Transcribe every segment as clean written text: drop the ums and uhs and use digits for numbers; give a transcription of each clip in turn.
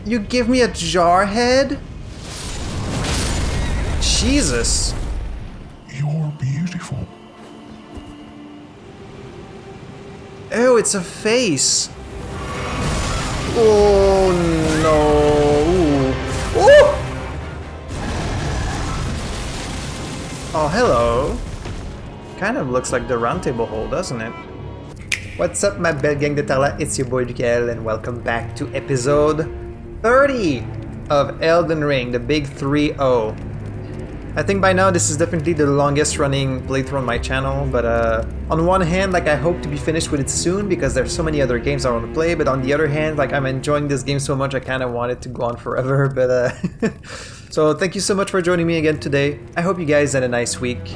You give me a jar head? Jesus. You're beautiful. Oh, it's a face. Oh no. Ooh. Oh, hello. Kind of looks like the round table hole, doesn't it? What's up, my belle gang de Tarla? It's your boy Lukael, and welcome back to episode 30 of Elden Ring, the big 3-0. I think by now this is definitely the longest running playthrough on my channel, but on one hand, like, I hope to be finished with it soon because there's so many other games I want to play, but on the other hand, like, I'm enjoying this game so much I kind of want it to go on forever, but so thank you so much for joining me again today. I hope you guys had a nice week.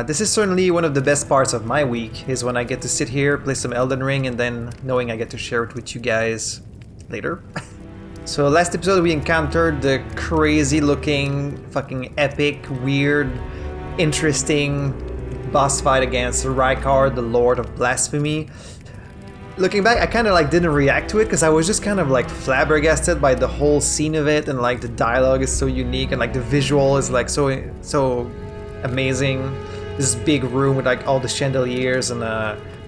This is certainly one of the best parts of my week, is when I get to sit here, play some Elden Ring, and then knowing I get to share it with you guys later. So last episode we encountered the crazy looking, fucking epic, weird, interesting boss fight against Rykard, the Lord of Blasphemy. Looking back, I kind of like didn't react to it because I was just kind of like flabbergasted by the whole scene of it, and like the dialogue is so unique and like the visual is like so amazing. This big room with like all the chandeliers, and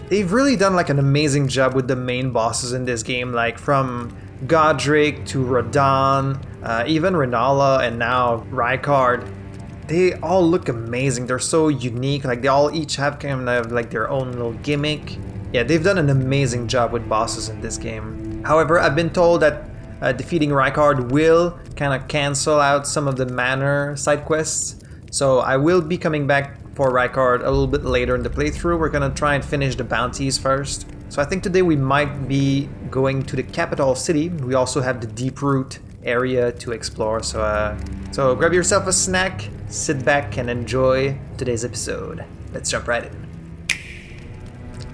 they've really done like an amazing job with the main bosses in this game, like from Godric to Radahn, even Renala, and now Rykard. They all look amazing. They're so unique. Like, they all each have kind of like their own little gimmick. Yeah, they've done an amazing job with bosses in this game. However, I've been told that defeating Rykard will kind of cancel out some of the manor side quests. So I will be coming back for Rykard a little bit later in the playthrough. We're gonna try and finish the bounties first. So I think today we might be going to the capital city. We also have the Deeproot area to explore. So grab yourself a snack, sit back, and enjoy today's episode. Let's jump right in.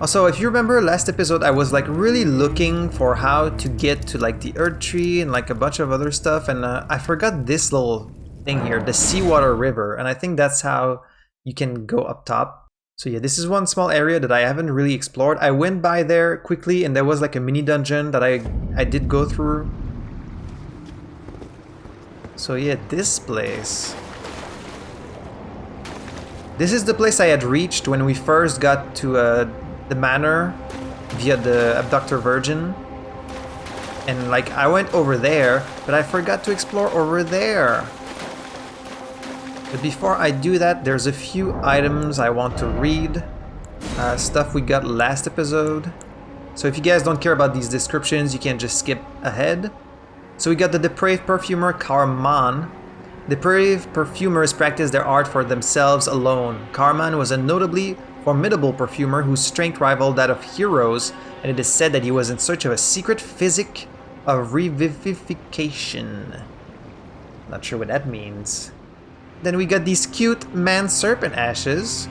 Also, if you remember last episode, I was like really looking for how to get to like the Earth Tree and like a bunch of other stuff, and I forgot this little thing here, the Seawater River, and I think that's how you can go up top. So yeah, this is one small area that I haven't really explored. I went by there quickly and there was like a mini dungeon that I did go through. So yeah, this place. This is the place I had reached when we first got to the manor via the Abductor Virgin. And like, I went over there, but I forgot to explore over there. But before I do that, there's a few items I want to read. Stuff we got last episode. So if you guys don't care about these descriptions, you can just skip ahead. So we got the depraved perfumer Karman. Depraved perfumers practice their art for themselves alone. Karman was a notably formidable perfumer whose strength rivaled that of heroes, and it is said that he was in search of a secret physic of revivification. Not sure what that means. Then we got these cute man-serpent ashes.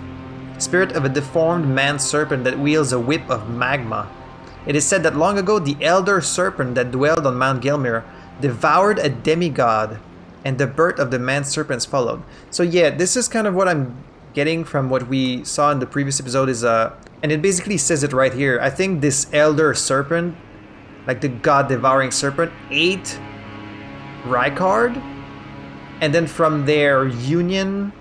Spirit of a deformed man-serpent that wields a whip of magma. It is said that long ago the elder serpent that dwelled on Mt Gelmir devoured a demigod, and the birth of the man-serpents followed. So yeah, this is kind of what I'm getting from what we saw in the previous episode is and it basically says it right here. I think this elder serpent, like the god-devouring serpent, ate Rykard. And then from their union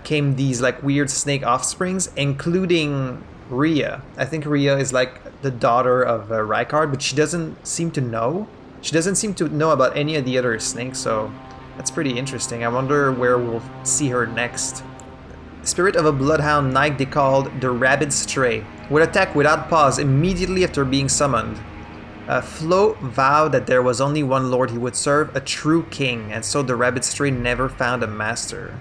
came these like weird snake offsprings, including Rhea. I think Rhea is like the daughter of Rykard, but she doesn't seem to know. She doesn't seem to know about any of the other snakes, so that's pretty interesting. I wonder where we'll see her next. The spirit of a bloodhound knight they called the Rabid Stray would attack without pause immediately after being summoned. Flo vowed that there was only one lord he would serve, a true king, and so the rabbit stray never found a master.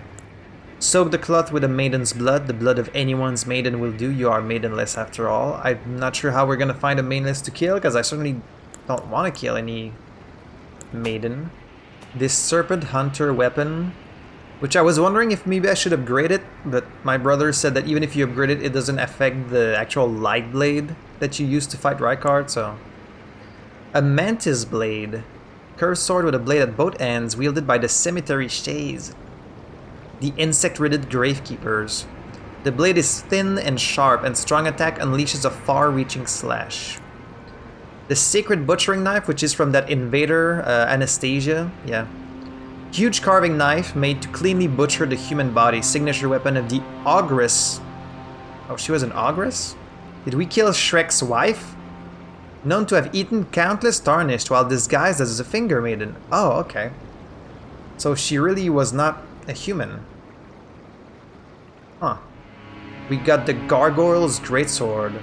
Soak the cloth with a maiden's blood. The blood of anyone's maiden will do. You are maidenless after all. I'm not sure how we're gonna find a maidenless to kill, because I certainly don't want to kill any maiden. This serpent hunter weapon, which I was wondering if maybe I should upgrade it, but my brother said that even if you upgrade it, it doesn't affect the actual light blade that you use to fight Rykard, so... A mantis blade. Curved sword with a blade at both ends, wielded by the cemetery shays. The insect-ridded gravekeepers. The blade is thin and sharp, and strong attack unleashes a far-reaching slash. The sacred butchering knife, which is from that invader, Anastasia. Yeah. Huge carving knife made to cleanly butcher the human body. Signature weapon of the Ogress. Oh, she was an Ogress? Did we kill Shrek's wife? Known to have eaten countless tarnished while disguised as a finger maiden. Oh, okay. So she really was not a human. Huh. We got the Gargoyle's Greatsword.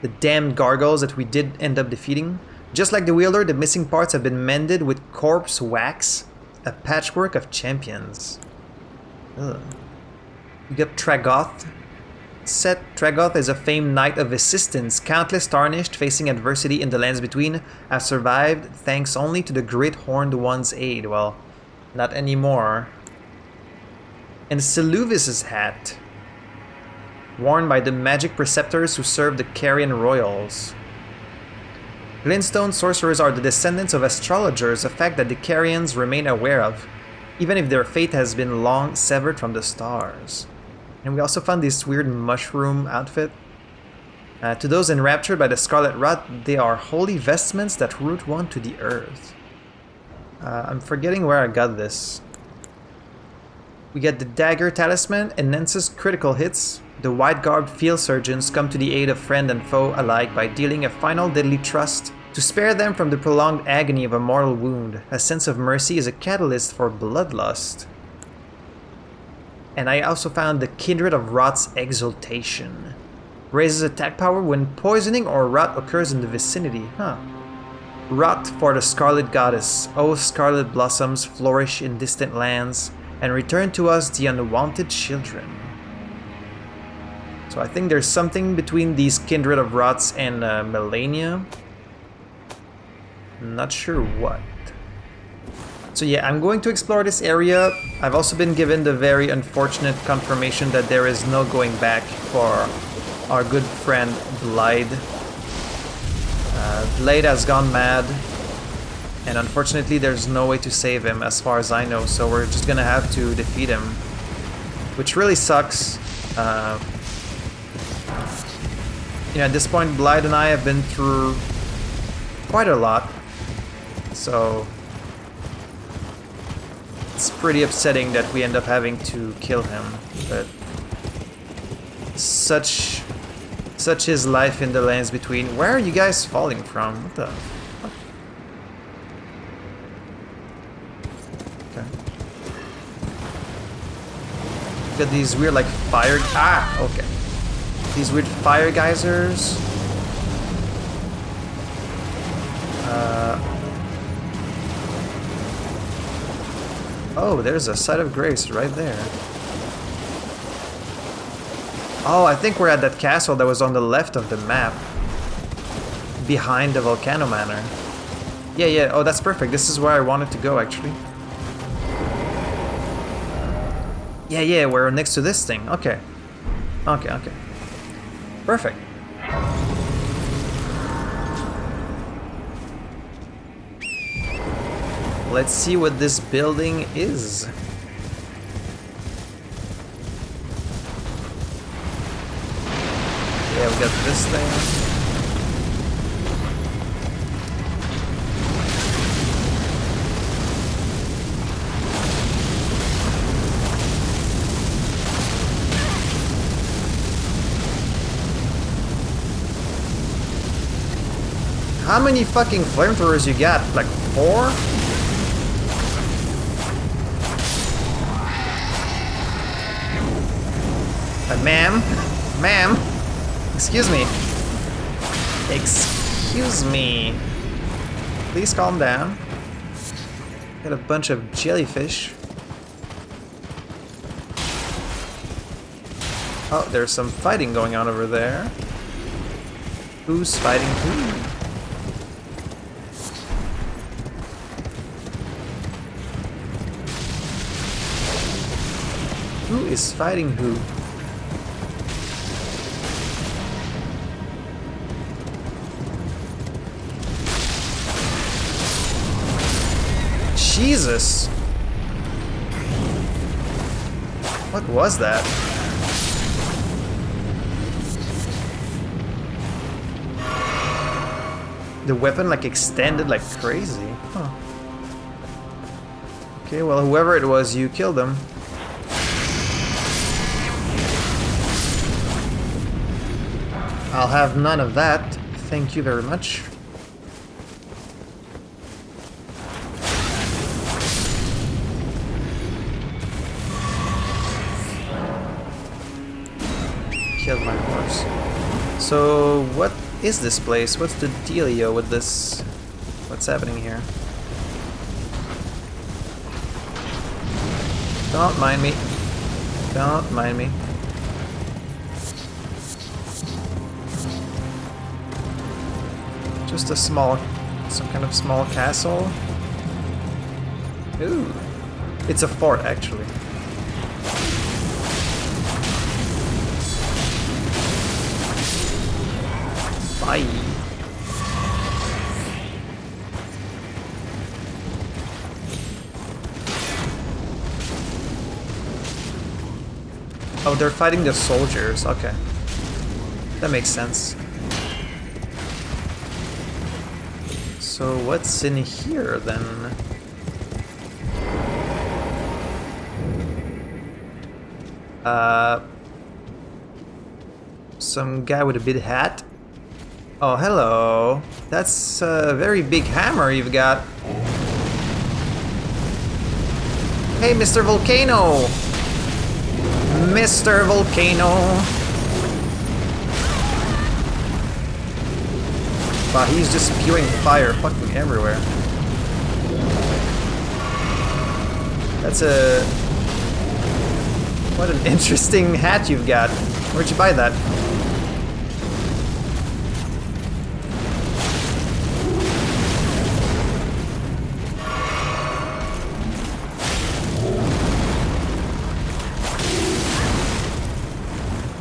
The damned gargoyles that we did end up defeating. Just like the wielder, the missing parts have been mended with corpse wax. A patchwork of champions. Ugh. We got Tragoth. Set Tragoth is a famed knight of assistance. Countless tarnished facing adversity in the lands between have survived thanks only to the Great Horned One's aid. Well, not anymore. And Seluvis's hat. Worn by the magic preceptors who serve the Carian royals. Glintstone sorcerers are the descendants of astrologers, a fact that the Carians remain aware of, even if their fate has been long severed from the stars. And we also found this weird mushroom outfit. To those enraptured by the Scarlet Rot, they are holy vestments that root one to the earth. I'm forgetting where I got this. We get the Dagger Talisman, enhances critical hits. The white-garbed field surgeons come to the aid of friend and foe alike by dealing a final deadly thrust to spare them from the prolonged agony of a mortal wound. A sense of mercy is a catalyst for bloodlust. And I also found the Kindred of Rot's Exaltation. Raises attack power when poisoning or rot occurs in the vicinity. Huh. Rot for the Scarlet Goddess. Oh, scarlet blossoms flourish in distant lands and return to us the unwanted children. So I think there's something between these Kindred of Rots and Melania. Not sure what. So yeah, I'm going to explore this area. I've also been given the very unfortunate confirmation that there is no going back for our good friend Blaidd. Blaidd has gone mad, and unfortunately there's no way to save him as far as I know, so we're just gonna have to defeat him, which really sucks. You know, at this point Blaidd and I have been through quite a lot, so it's pretty upsetting that we end up having to kill him, but such is life in the lands between. Where are you guys falling from? What the fuck? Okay. Got these weird like fire. Ah, okay. These weird fire geysers. Oh, there's a site of grace right there. Oh, I think we're at that castle that was on the left of the map. Behind the Volcano Manor. Yeah. Oh, that's perfect. This is where I wanted to go, actually. Yeah, we're next to this thing. Okay. Perfect. Let's see what this building is. Yeah, we got this thing. How many fucking flamethrowers you got? Like 4? Ma'am? Excuse me. Please calm down. Got a bunch of jellyfish. Oh, there's some fighting going on over there. Who's fighting who? Who is fighting who? Jesus! What was that? the weapon like extended like crazy. Huh. Okay, well, whoever it was, you killed him. I'll have none of that. Thank you very much. Killed my horse. So, what is this place? What's the dealio with this? What's happening here? Don't mind me. Don't mind me. Just a small, some kind of small castle. Ooh. It's a fort, actually. Bye. Oh, they're fighting the soldiers. Okay. That makes sense. So what's in here then? Some guy with a big hat. Oh, hello. That's a very big hammer you've got. Hey, Mr. Volcano! Mr. Volcano! Wow, he's just spewing fire fucking everywhere. That's a... What an interesting hat you've got. Where'd you buy that?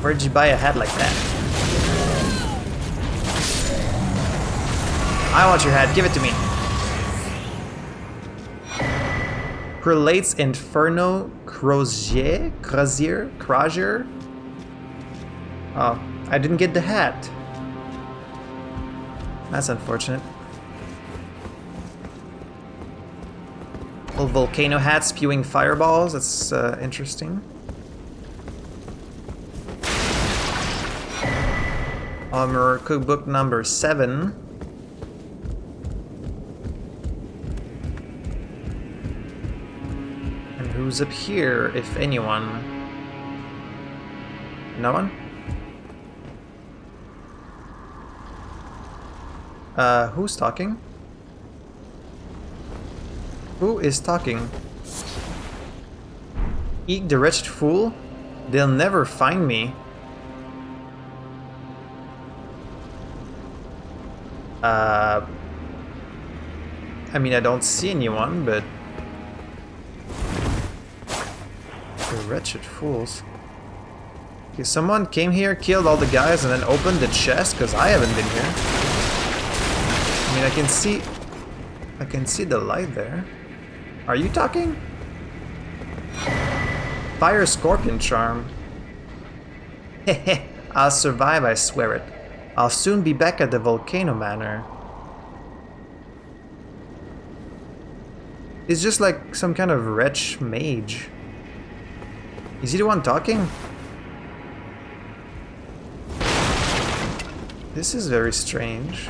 Where'd you buy a hat like that? I want your hat, give it to me. Prelate's Inferno Crozier? Crozier? Oh, I didn't get the hat. That's unfortunate. Little volcano hat spewing fireballs, that's interesting. Armor cookbook number 7. And who's up here, if anyone? No one? Who's talking? Who is talking? Eek the wretched fool? They'll never find me. I mean, I don't see anyone, but... The wretched fools. Okay, someone came here, killed all the guys, and then opened the chest, because I haven't been here. I mean, I can see the light there. Are you talking? Fire Scorpion Charm. Hehe, I'll survive, I swear it. I'll soon be back at the Volcano Manor. It's just like some kind of wretch mage. Is he the one talking? This is very strange.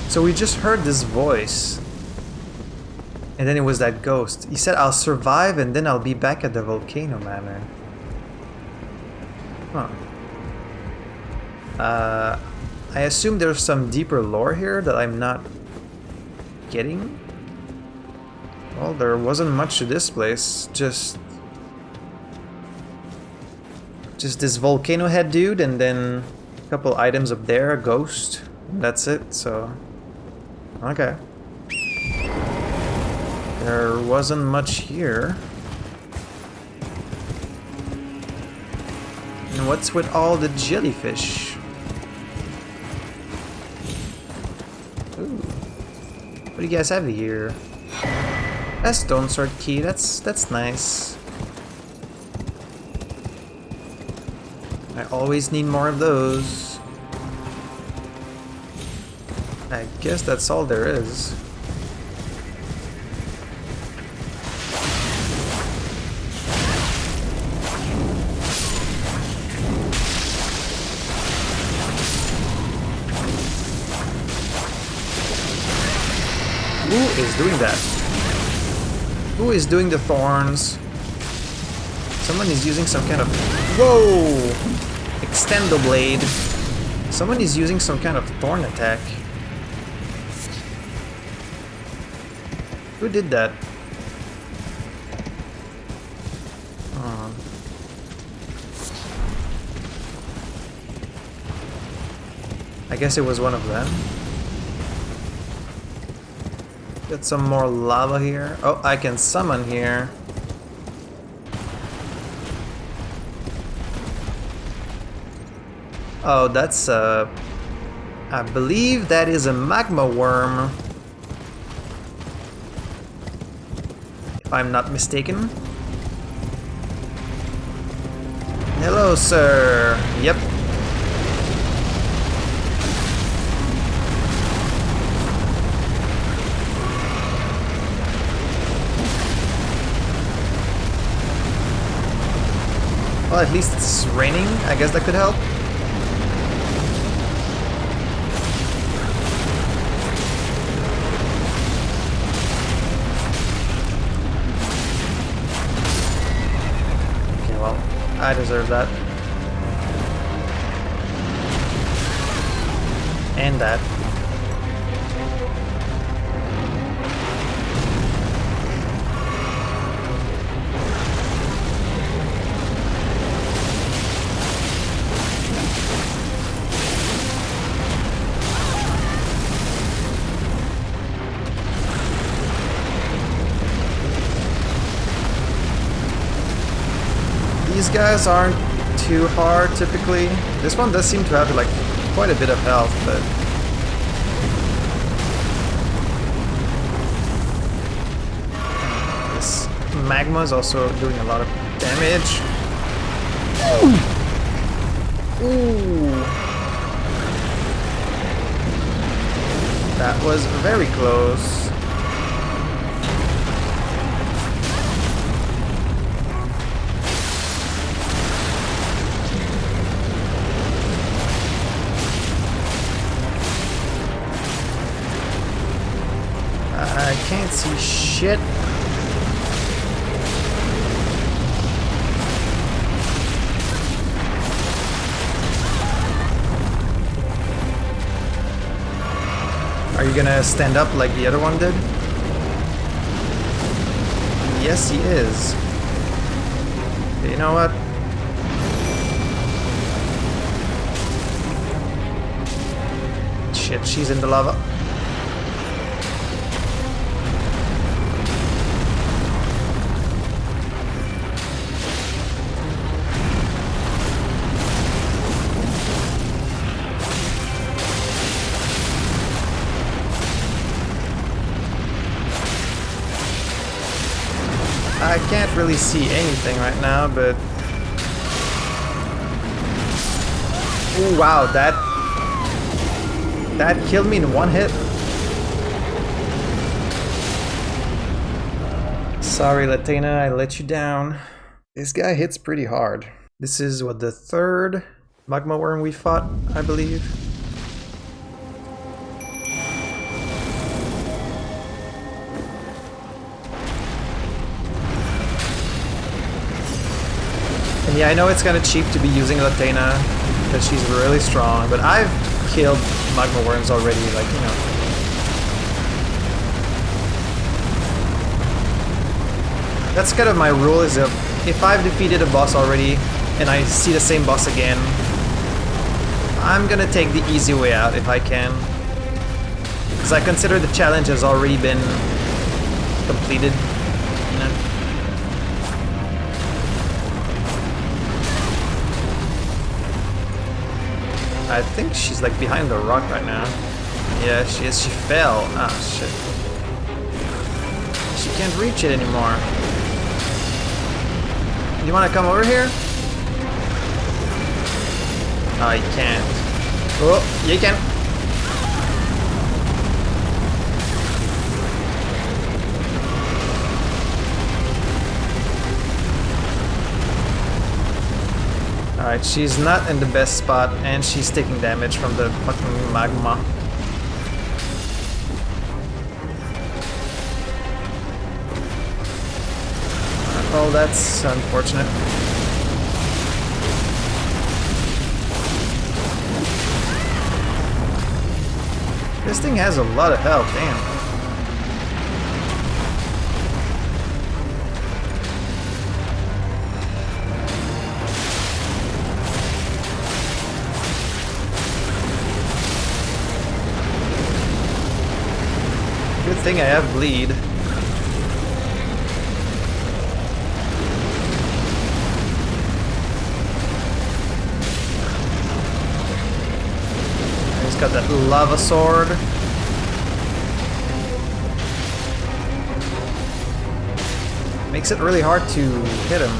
So we just heard this voice. And then it was that ghost. He said, I'll survive and then I'll be back at the Volcano Manor. Huh. I assume there's some deeper lore here that I'm not getting. Well, there wasn't much to this place. Just this volcano head dude and then a couple items up there, a ghost. And that's it, so... Okay. There wasn't much here. And what's with all the jellyfish? Ooh. What do you guys have here? A stone sword key, that's nice. always need more of those. I guess that's all there is. Who is doing that? Who is doing the thorns? Someone is using some kind of... Whoa! Extendo blade. Someone is using some kind of thorn attack. Who did that? Oh. I guess it was one of them. Get some more lava here. Oh, I can summon here. Oh, that's I believe that is a Magma Wyrm. If I'm not mistaken. Hello, sir. Yep. Well, at least it's raining. I guess that could help. Okay, well, I deserve that. And that. These guys aren't too hard typically. This one does seem to have like quite a bit of health, but this magma is also doing a lot of damage. Ooh. That was very close. I can't see shit. Are you gonna stand up like the other one did? Yes, he is. You know what? Shit, she's in the lava. I can't really see anything right now, but... Oh wow, that killed me in one hit. Sorry, Latina, I let you down. This guy hits pretty hard. This is, what, the third Magma Wyrm we fought, I believe. And yeah, I know it's kind of cheap to be using Latina, because she's really strong, but I've killed Magma Wyrms already, like, you know. That's kind of my rule, is if I've defeated a boss already, and I see the same boss again, I'm gonna take the easy way out if I can. Because I consider the challenge has already been completed, you know? I think she's like behind the rock right now. Yeah, she is. She fell. Ah, shit. She can't reach it anymore. You wanna come over here? I can't. Oh, you can. Alright, she's not in the best spot, and she's taking damage from the fucking magma. Well, that's unfortunate. This thing has a lot of health, damn. Good thing I have Blaidd. He's got that lava sword. Makes it really hard to hit him.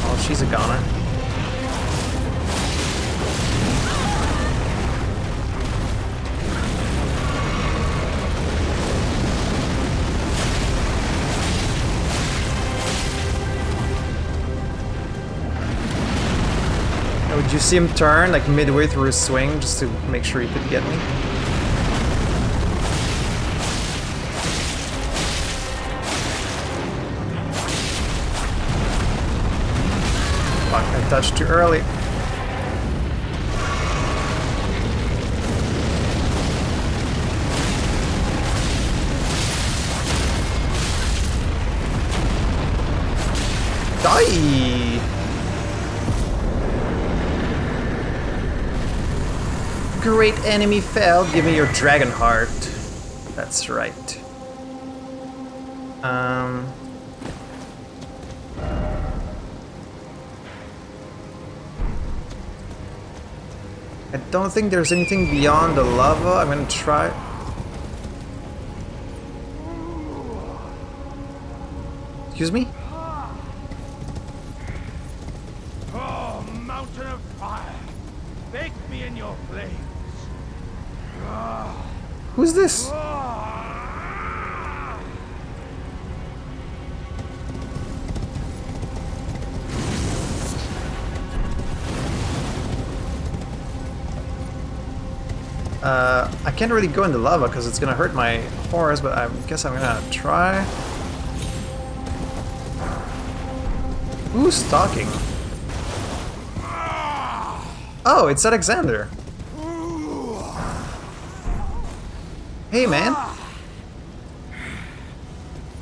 Oh, she's a goner. Would you see him turn like midway through his swing just to make sure he could get me? Fuck, I touched too early. Die! Great enemy fell. Give me your dragon heart. That's right. I don't think there's anything beyond the lava. I'm gonna try. Excuse me? Oh, mountain of fire! Bake me in your flames. Who's this? I can't really go in the lava because it's gonna hurt my horse, but I guess I'm gonna try. Who's talking? Oh, it's Alexander. Hey, man.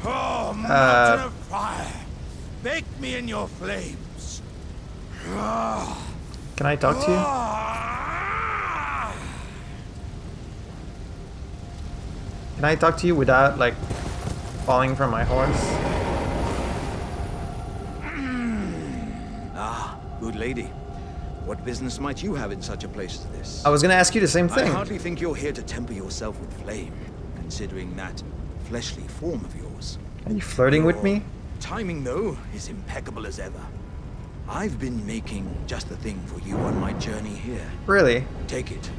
Oh, mountain of fire! Bake me in your flames. Can I talk to you? Can I talk to you without, like, falling from my horse? Ah, good lady. What business might you have in such a place as this? I was gonna ask you the same I thing. hardly think you're here to temper yourself with flame, considering that fleshly form of yours. Are you flirting with me? Timing, though, is impeccable as ever. I've been making just the thing for you on my journey here. Really? Take it.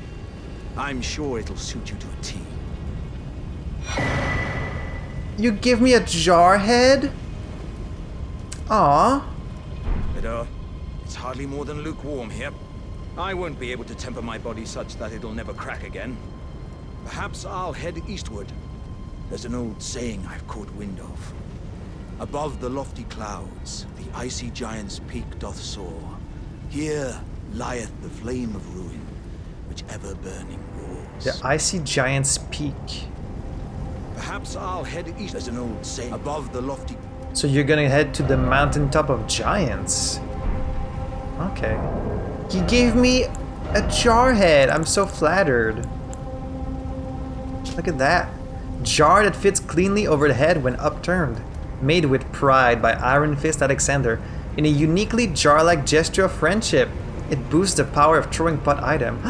I'm sure it'll suit you to a T. You give me a jar head? Aww. But, it's hardly more than lukewarm here. I won't be able to temper my body such that it'll never crack again. Perhaps I'll head eastward. There's an old saying I've caught wind of. Above the lofty clouds, the icy giant's peak doth soar. Here lieth the flame of ruin, which ever burning roars. The icy giant's peak. Perhaps I'll head east. There's an old saying. Above the lofty... So you're gonna head to the mountaintop of giants. Okay. He gave me a jar head. I'm so flattered. Look at that. Jar that fits cleanly over the head when upturned. Made with pride by Iron Fist Alexander in a uniquely jar-like gesture of friendship. It boosts the power of throwing pot item.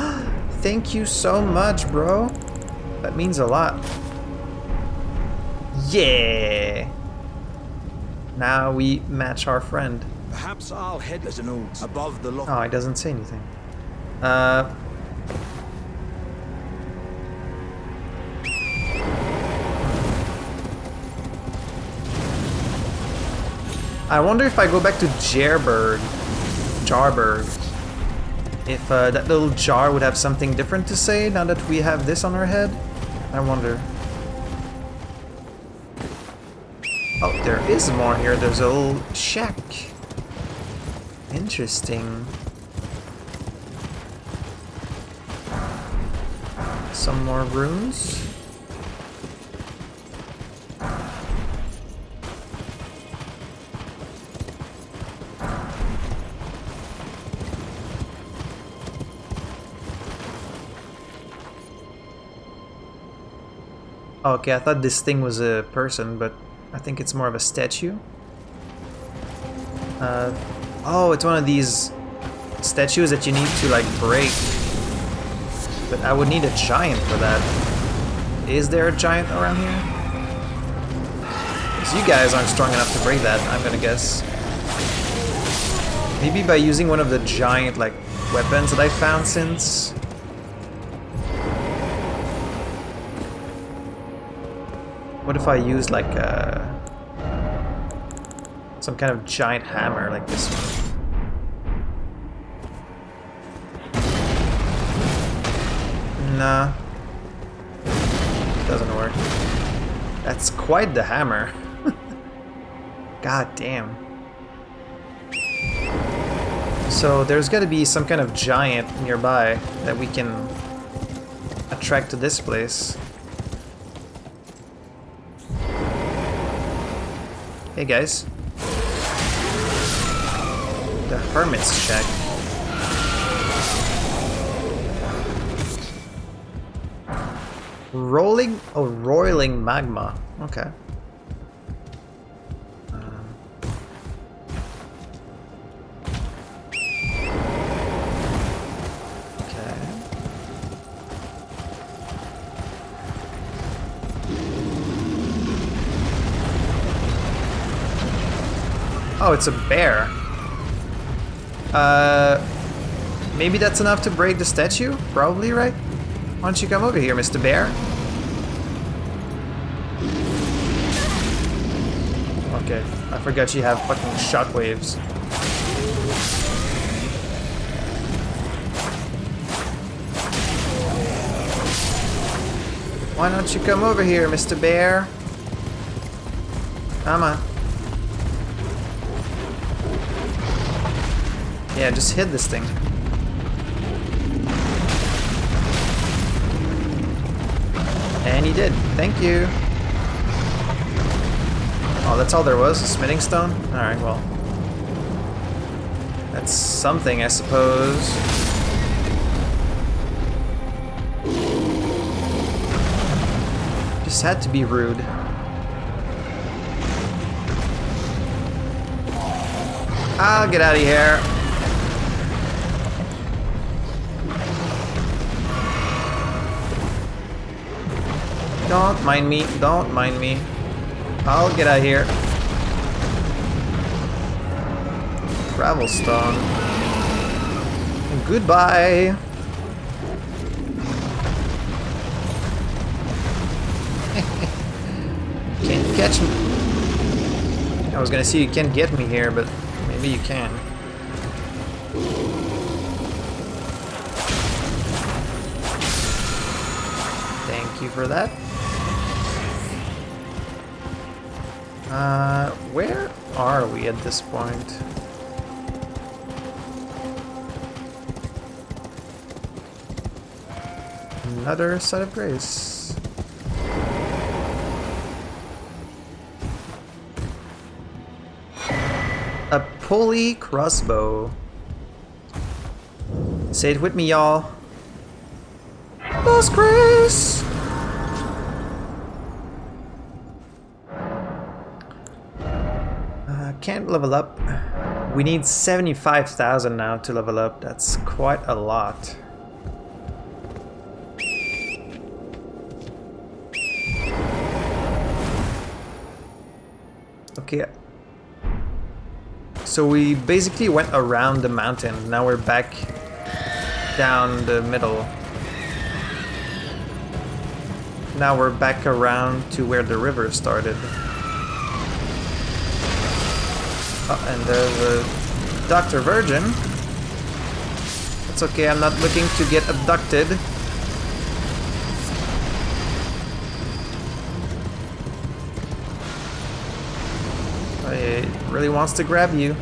Thank you so much, bro. That means a lot. Yeah. Now we match our friend. Perhaps I'll head as an old above the lock. Oh, he doesn't say anything. I wonder if I go back to Jarberg, if that little jar would have something different to say now that we have this on our head. I wonder. Oh, there is more here. There's a little shack. Interesting. Some more runes. Okay, I thought this thing was a person, but I think it's more of a statue. Oh, it's one of these statues that you need to like break. But I would need a giant for that. Is there a giant around here? Because you guys aren't strong enough to break that, I'm gonna guess. Maybe by using one of the giant like weapons that I found since. What if I use like some kind of giant hammer like this one? Nah. Doesn't work. That's quite the hammer. God damn. So there's gotta be some kind of giant nearby that we can attract to this place. Hey guys. The Hermit's Shack. Roiling magma. Okay. Oh, it's a bear. Maybe that's enough to break the statue? Probably, right? Why don't you come over here, Mr. Bear? Okay, I forgot you have fucking shockwaves. Why don't you come over here, Mr. Bear? Come on. Yeah, just hit this thing. And he did. Thank you. Oh, that's all there was? A smithing stone? Alright, well. That's something, I suppose. Just had to be rude. I'll get out of here. Don't mind me, don't mind me. I'll get out of here. Gravel stone. Goodbye. Can't catch me. I was gonna say you can't get me here, but maybe you can. Thank you for that. Where are we at this point? Another set of grace. A pulley crossbow. Say it with me, y'all. Lost grace! Can't level up. We need 75,000 now to level up. That's quite a lot. Okay, So we basically went around the mountain. Now we're back down the middle. Now we're back around to where the river started. Oh, and there's a Dr. Virgin. It's okay, I'm not looking to get abducted. It really wants to grab you.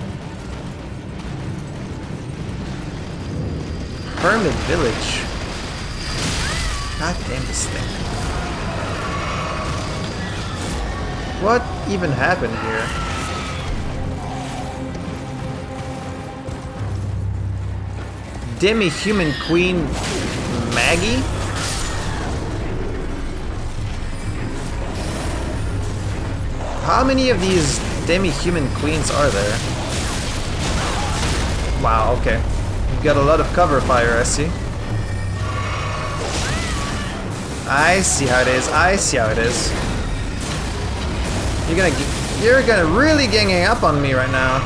Hermit Village. God damn this thing. What even happened here? Demi-human Queen Maggie? How many of these Demi-human Queens are there? Wow, okay. You've got a lot of cover fire, I see. I see how it is. I see how it is. You're gonna really ganging up on me right now.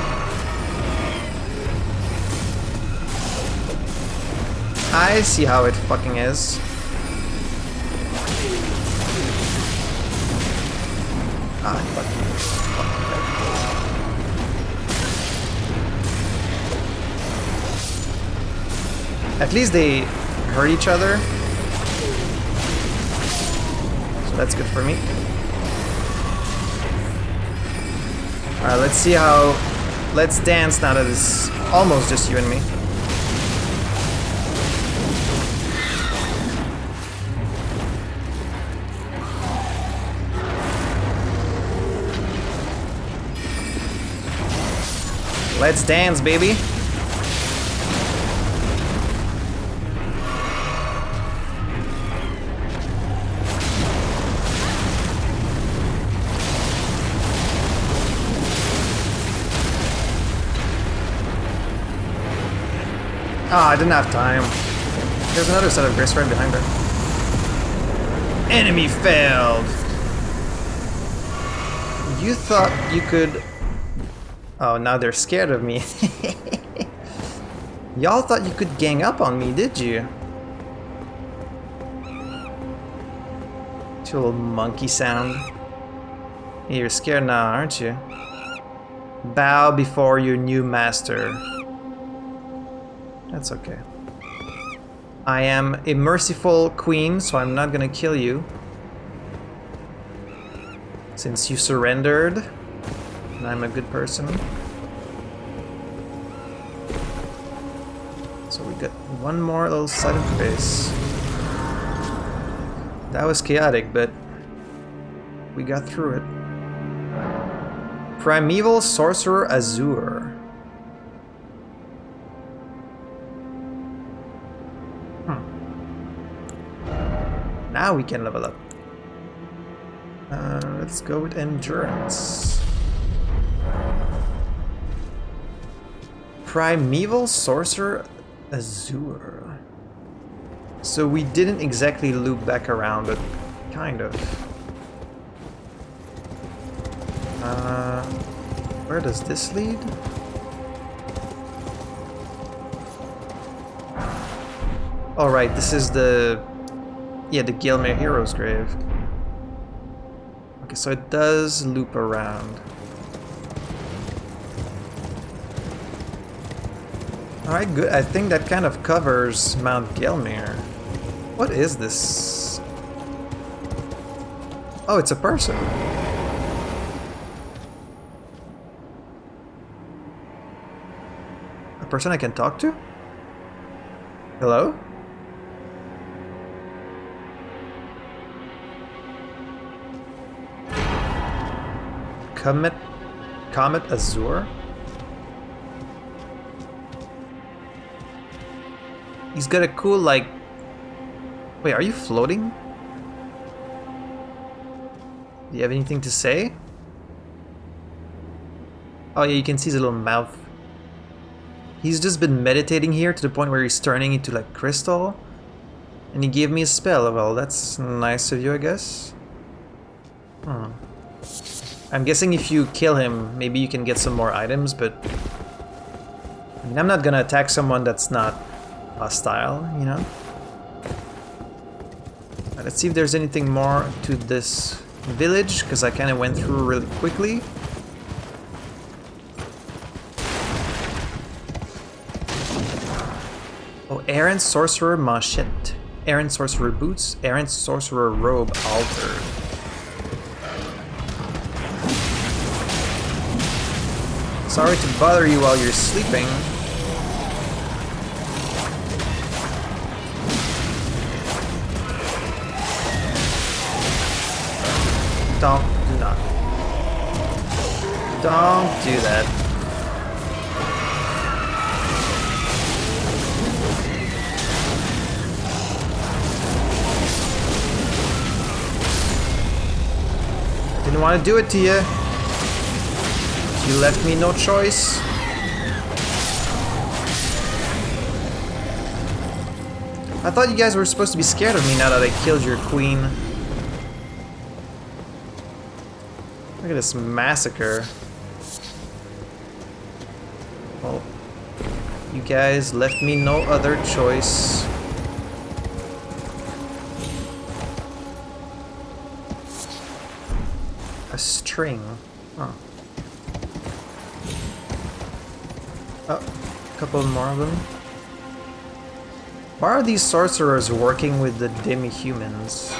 I see how it fucking is. Ah, fuck. At least they hurt each other. So that's good for me. Alright, let's see how... Let's dance now that it's almost just you and me. Let's dance, baby. Ah, I didn't have time. There's another set of grace right behind her. Enemy failed. You thought you could... Oh, now they're scared of me. Y'all thought you could gang up on me, did you? It's a little monkey sound. Hey, you're scared now, aren't you? Bow before your new master. That's okay. I am a merciful queen, so I'm not gonna kill you. Since you surrendered. And I'm a good person. So we got one more little side of grace. That was chaotic, but we got through it. Primeval Sorcerer Azure. Now we can level up. Let's go with Endurance. Primeval Sorcerer Azure. So we didn't exactly loop back around, but kind of. Where does this lead? Oh right, this is the... Yeah, the Gelmir Hero's Grave. Okay, so it does loop around. Alright, good. I think that kind of covers Mt Gelmir. What is this? Oh, it's a person. A person I can talk to? Hello? Comet Azure? He's got a cool, like... Wait, are you floating? Do you have anything to say? Oh yeah, you can see his little mouth. He's just been meditating here to the point where he's turning into like crystal. And he gave me a spell. Well, that's nice of you, I guess. I'm guessing if you kill him, maybe you can get some more items, but mean, I'm not gonna attack someone that's not hostile, you know? Let's see if there's anything more to this village, because I kind of went through really quickly. Oh, Errant Sorcerer Machette. Errant Sorcerer Boots. Errant Sorcerer Robe Altered. Sorry to bother you while you're sleeping. Don't do that. Didn't want to do it to you. You left me no choice. I thought you guys were supposed to be scared of me now that I killed your queen. Look at this massacre. Well, you guys left me no other choice. A string. Huh. Oh, a couple more of them. Why are these sorcerers working with the demi-humans?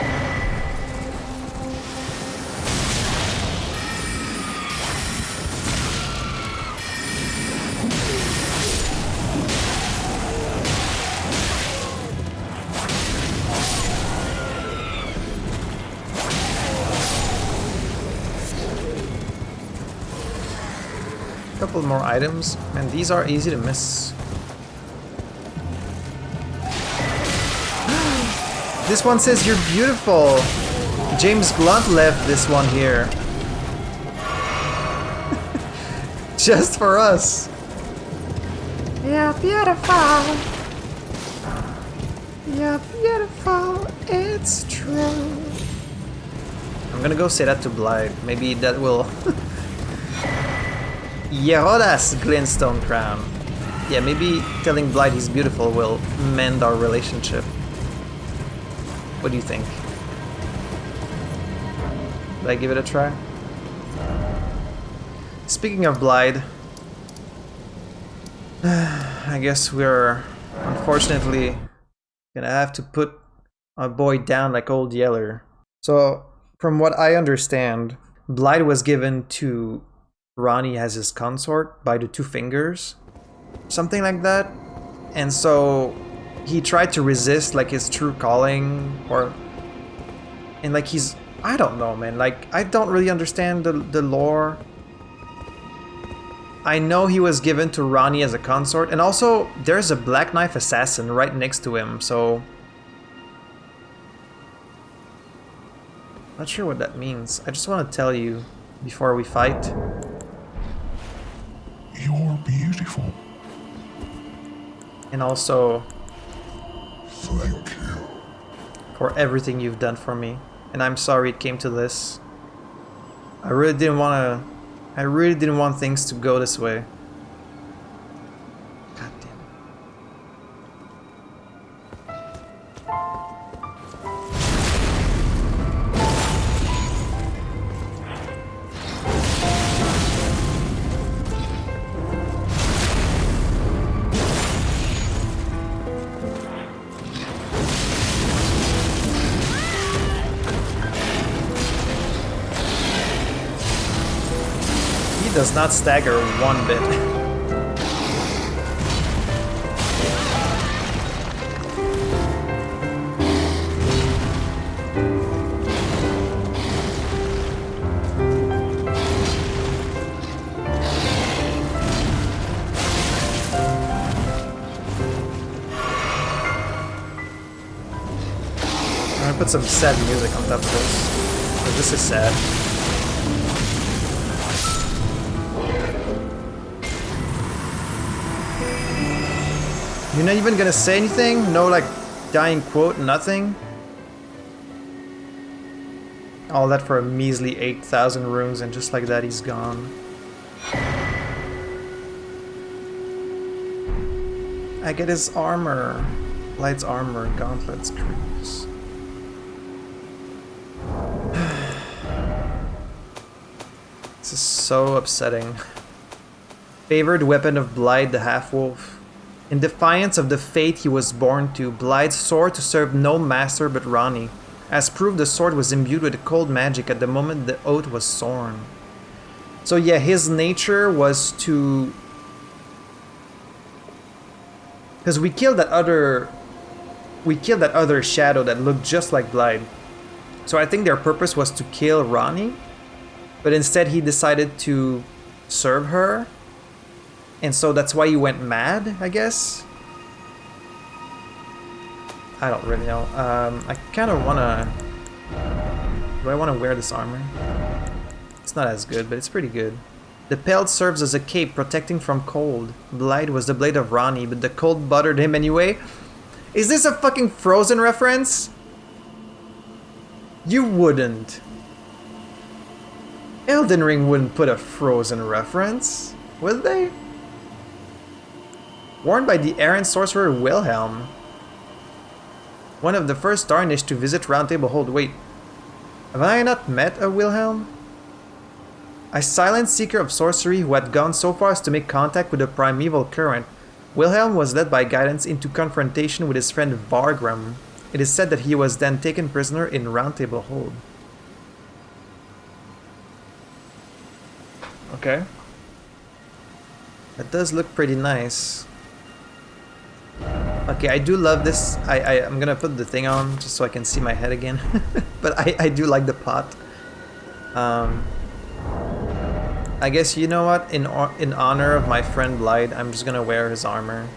Couple more items, and these are easy to miss. This one says you're beautiful. James Blunt left this one here. Just for us. You're beautiful. You're beautiful. It's true. I'm gonna go say that to Blaidd. Maybe that will. Yerodas Glintstone Crown. Yeah, maybe telling Blaidd he's beautiful will mend our relationship. What do you think? Did I give it a try? Speaking of Blaidd, I guess we're unfortunately gonna have to put our boy down like old Yeller. So, from what I understand, Blaidd was given to Ranni as his consort by the Two Fingers, something like that, and so he tried to resist like his true calling, and like he's, I don't know, man, like I don't really understand the lore. I know he was given to Ranni as a consort, and also there's a Black Knife assassin right next to him, so not sure what that means. I just want to tell you before we fight. You're beautiful. And also, Thank you. for everything you've done for me. And I'm sorry it came to this. I really didn't want things to go this way. God damn it. Does not stagger one bit. I'm gonna put some sad music on top of this, because this is sad. You're not even gonna say anything? No, like, dying quote, nothing? All that for a measly 8,000 runes, and just like that, he's gone. I get his armor. Blaidd's armor, gauntlets, crews. This is so upsetting. Favored weapon of Blaidd the Half-Wolf. In defiance of the fate he was born to, Blaidd swore to serve no master but Ranni. As proof, the sword was imbued with cold magic at the moment the oath was sworn. So yeah, his nature was to... Because we killed that other shadow that looked just like Blaidd. So I think their purpose was to kill Ranni, but instead he decided to serve her. And so that's why he went mad, I guess? I don't really know. I kind of want to... Do I want to wear this armor? It's not as good, but it's pretty good. The pelt serves as a cape protecting from cold. Blaidd was the blade of Ranni, but the cold buttered him anyway. Is this a fucking Frozen reference? You wouldn't. Elden Ring wouldn't put a Frozen reference, would they? Worn by the errant sorcerer Wilhelm. One of the first Darnish to visit Round Table Hold. Wait, have I not met a Wilhelm? A silent seeker of sorcery who had gone so far as to make contact with the primeval current, Wilhelm was led by guidance into confrontation with his friend Vargrim. It is said that he was then taken prisoner in Round Table Hold. Okay. That does look pretty nice. Okay, I do love this. I'm gonna put the thing on just so I can see my head again. But I do like the pot. I guess, you know what? In honor of my friend Blaidd, I'm just gonna wear his armor.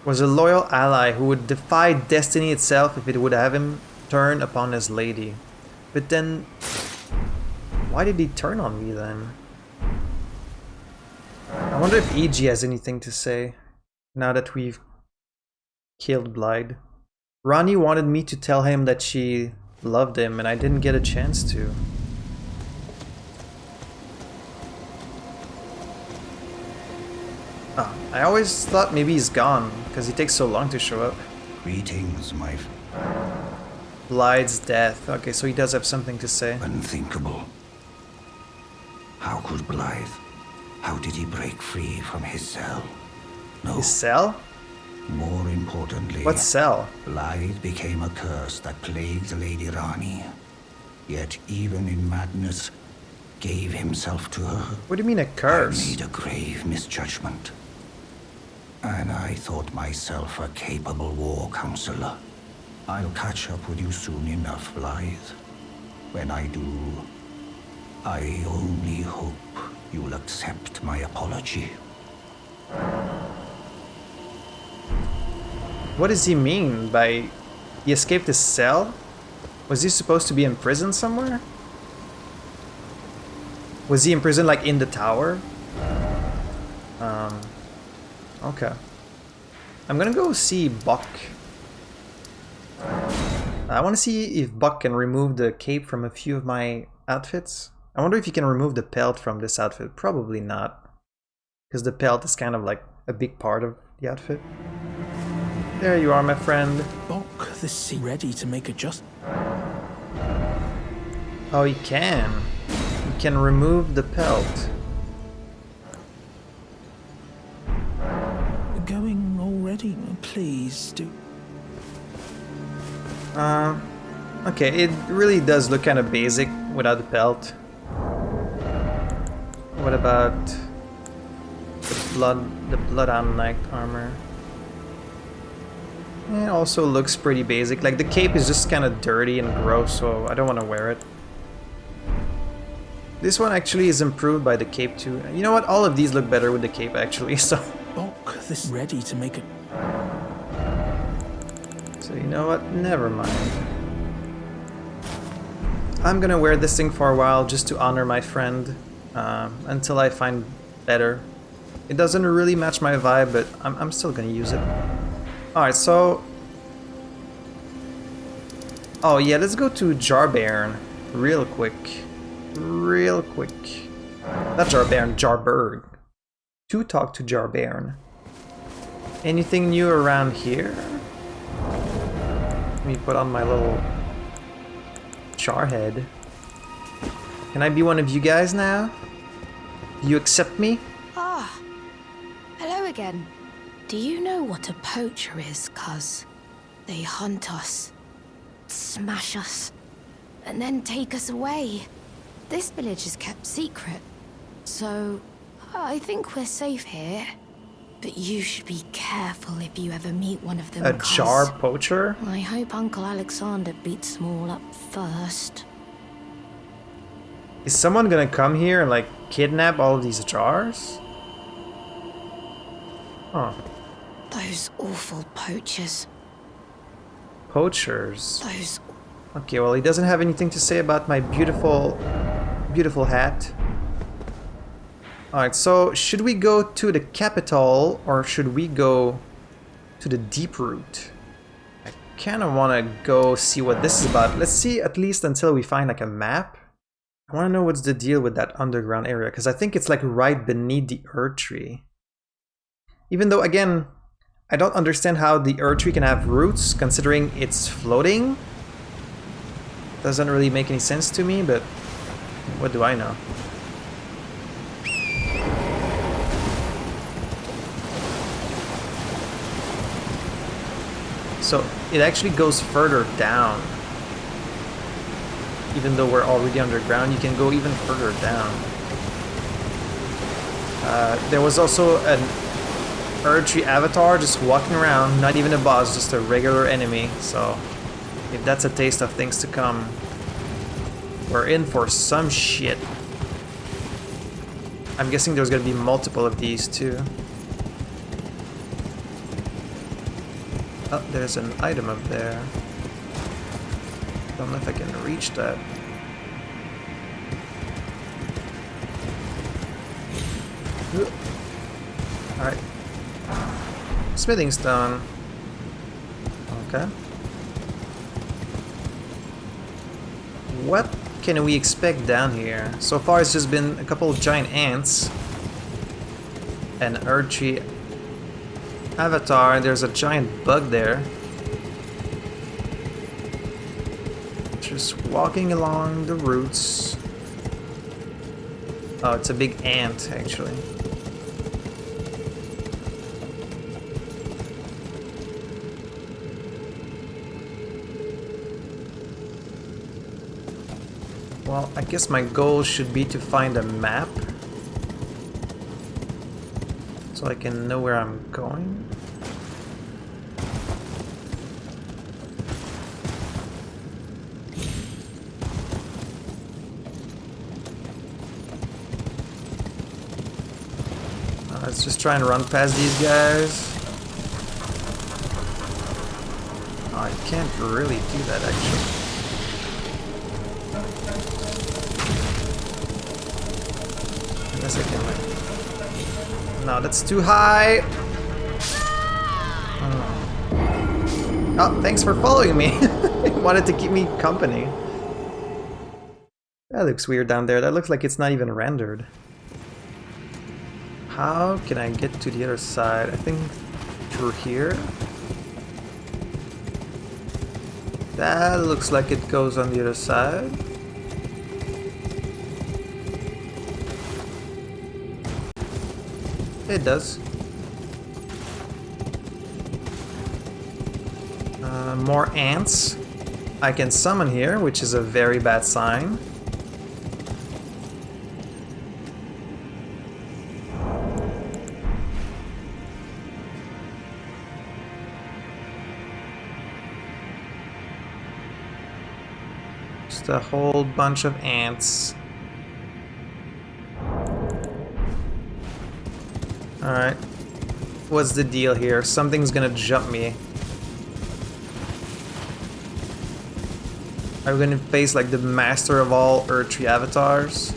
Was a loyal ally who would defy destiny itself if it would have him turn upon his lady. But then, why did he turn on me then? I wonder if EG has anything to say now that we've killed Blaidd. Ranni wanted me to tell him that she loved him, and I didn't get a chance to. Oh, I always thought maybe he's gone, because he takes so long to show up. Greetings, my Blaidd's death. Okay, so he does have something to say. unthinkable. How could Blaidd? How did he break free from his cell? No, His cell? more importantly, What cell? Blaidd became a curse that plagued Lady Ranni. Yet even in madness, gave himself to her. What do you mean a I curse? made a grave misjudgment. And I thought myself a capable war counselor. I'll catch up with you soon enough, Blaidd. When I do, I only hope you'll accept my apology. What does he mean by he escaped his cell? Was he supposed to be in prison somewhere? Was he in prison like in the tower? Okay. I'm gonna go see Buck. I want to see if Buck can remove the cape from a few of my outfits. I wonder if he can remove the pelt from this outfit. Probably not. Because the pelt is kind of like a big part of the outfit. There you are, my friend. Bulk the sea ready to make adjustments. Oh, he can. He can remove the pelt. Going already? Please do. Okay, it really does look kind of basic without the pelt. What about the blood on knight armor? It also looks pretty basic. Like the cape is just kind of dirty and gross, so I don't want to wear it. This one actually is improved by the cape too. You know what? All of these look better with the cape actually, so... Bulk this ready to make it. So you know what? Never mind. I'm gonna wear this thing for a while just to honor my friend until I find better. It doesn't really match my vibe, but I'm still gonna use it. Alright, so... Oh yeah, let's go to Jarbairn real quick. Real quick. Not Jarbairn, Jarberg. To talk to Jarbairn. Anything new around here? Let me put on my little char head. Can I be one of you guys now? Do you accept me? Ah, hello again. Do you know what a poacher is, cuz? They hunt us, smash us, and then take us away. This village is kept secret, so I think we're safe here. But you should be careful if you ever meet one of them. A jar poacher? I hope Uncle Alexander beats them all up first. Is someone gonna come here and like kidnap all of these jars? Huh. Those awful poachers. Poachers. Those... Okay, well he doesn't have anything to say about my beautiful, beautiful hat. Alright, so should we go to the capital or should we go to the Deeproot? I kind of want to go see what this is about. Let's see at least until we find like a map. I want to know what's the deal with that underground area because I think it's like right beneath the Earth Tree. Even though, again, I don't understand how the Earth Tree can have roots considering it's floating. Doesn't really make any sense to me, but what do I know? So it actually goes further down. Even though we're already underground, you can go even further down. There was also an Earth Tree avatar just walking around, not even a boss, just a regular enemy. So if that's a taste of things to come, we're in for some shit. I'm guessing there's gonna be multiple of these too. Oh, there's an item up there. Don't know if I can reach that. Alright. Smithing stone. Okay. What can we expect down here? So far it's just been a couple of giant ants. An Earth Tree avatar, and there's a giant bug there. Just walking along the roots. Oh, it's a big ant, actually. Well, I guess my goal should be to find a map so I can know where I'm going. Let's just try and run past these guys. Oh, I can't really do that actually. Unless I can like... No, that's too high! Oh, thanks for following me! Wanted to keep me company. That looks weird down there. That looks like it's not even rendered. How can I get to the other side? I think through here. That looks like it goes on the other side. It does. More ants I can summon here, which is a very bad sign. Just a whole bunch of ants. Alright. What's the deal here? Something's gonna jump me. Are we gonna face like the master of all Earth Tree avatars?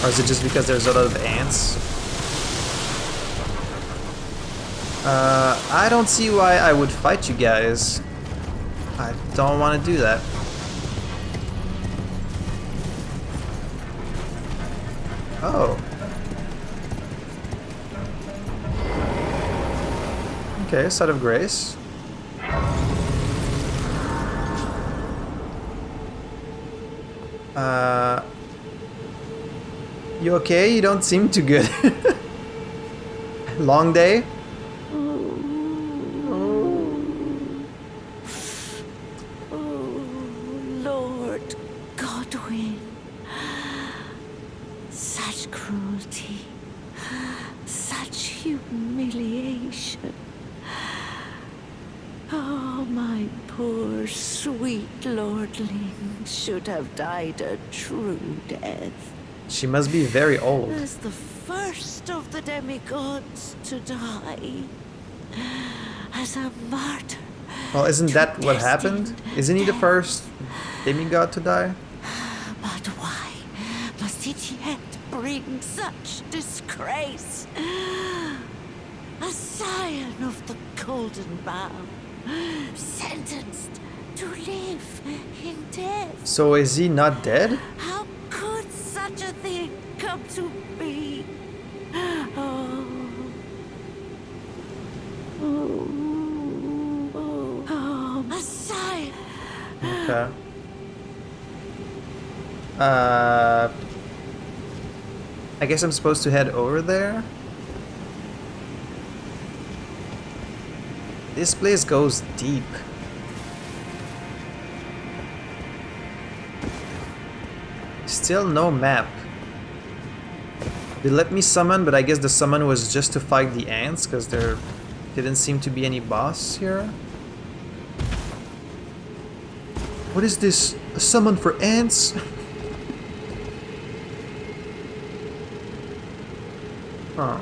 Or is it just because there's a lot of ants? I don't see why I would fight you guys. I don't want to do that. Oh. Okay, Site of Grace. You okay? You don't seem too good. Long day? Lord Godwin. Such cruelty. Such humiliation. Oh, my poor sweet lordling should have died a true death. She must be very old. As the first of the demigods to die. As a martyr. Well, isn't that what happened? Isn't he the first demigod to die? But why must it yet bring such disgrace? A scion of the Golden Bough, sentenced to live in death. So is he not dead? How could such a thing come to be? Oh. A scion. Okay. I guess I'm supposed to head over there? This place goes deep. Still no map. They let me summon, but I guess the summon was just to fight the ants, because there didn't seem to be any boss here. What is this? A summon for ants? Huh.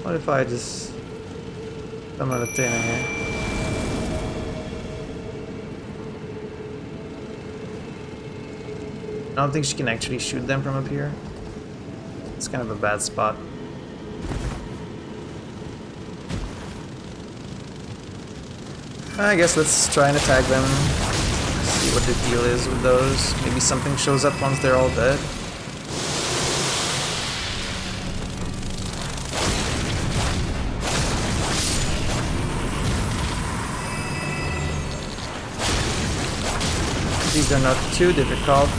What if I just summon a thing in here? I don't think she can actually shoot them from up here. It's kind of a bad spot. I guess let's try and attack them. See what the deal is with those. Maybe something shows up once they're all dead. These are not too difficult.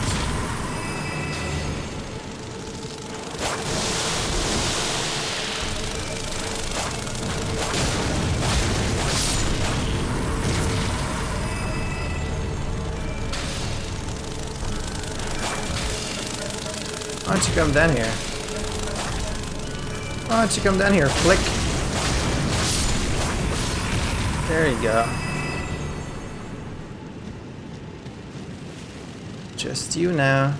Why don't you come down here? Why don't you come down here? Flick. There you go. Just you now.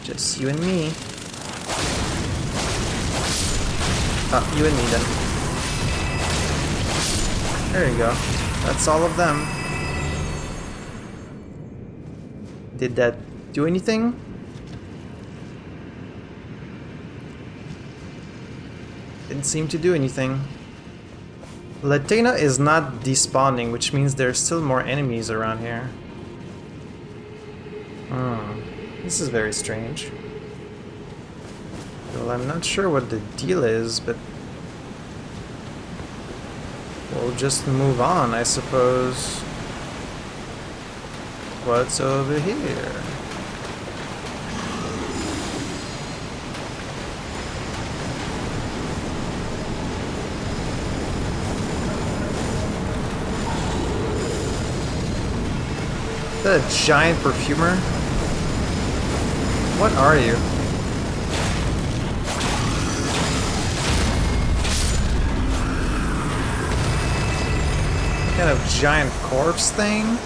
Just you and me. Oh, you and me then. There you go. That's all of them. Did that do anything? Didn't seem to do anything. Latena is not despawning, which means there's still more enemies around here. This is very strange. Well, I'm not sure what the deal is, but we'll just move on, I suppose. What's over here? Is that a giant perfumer? What are you? What kind of giant corpse thing?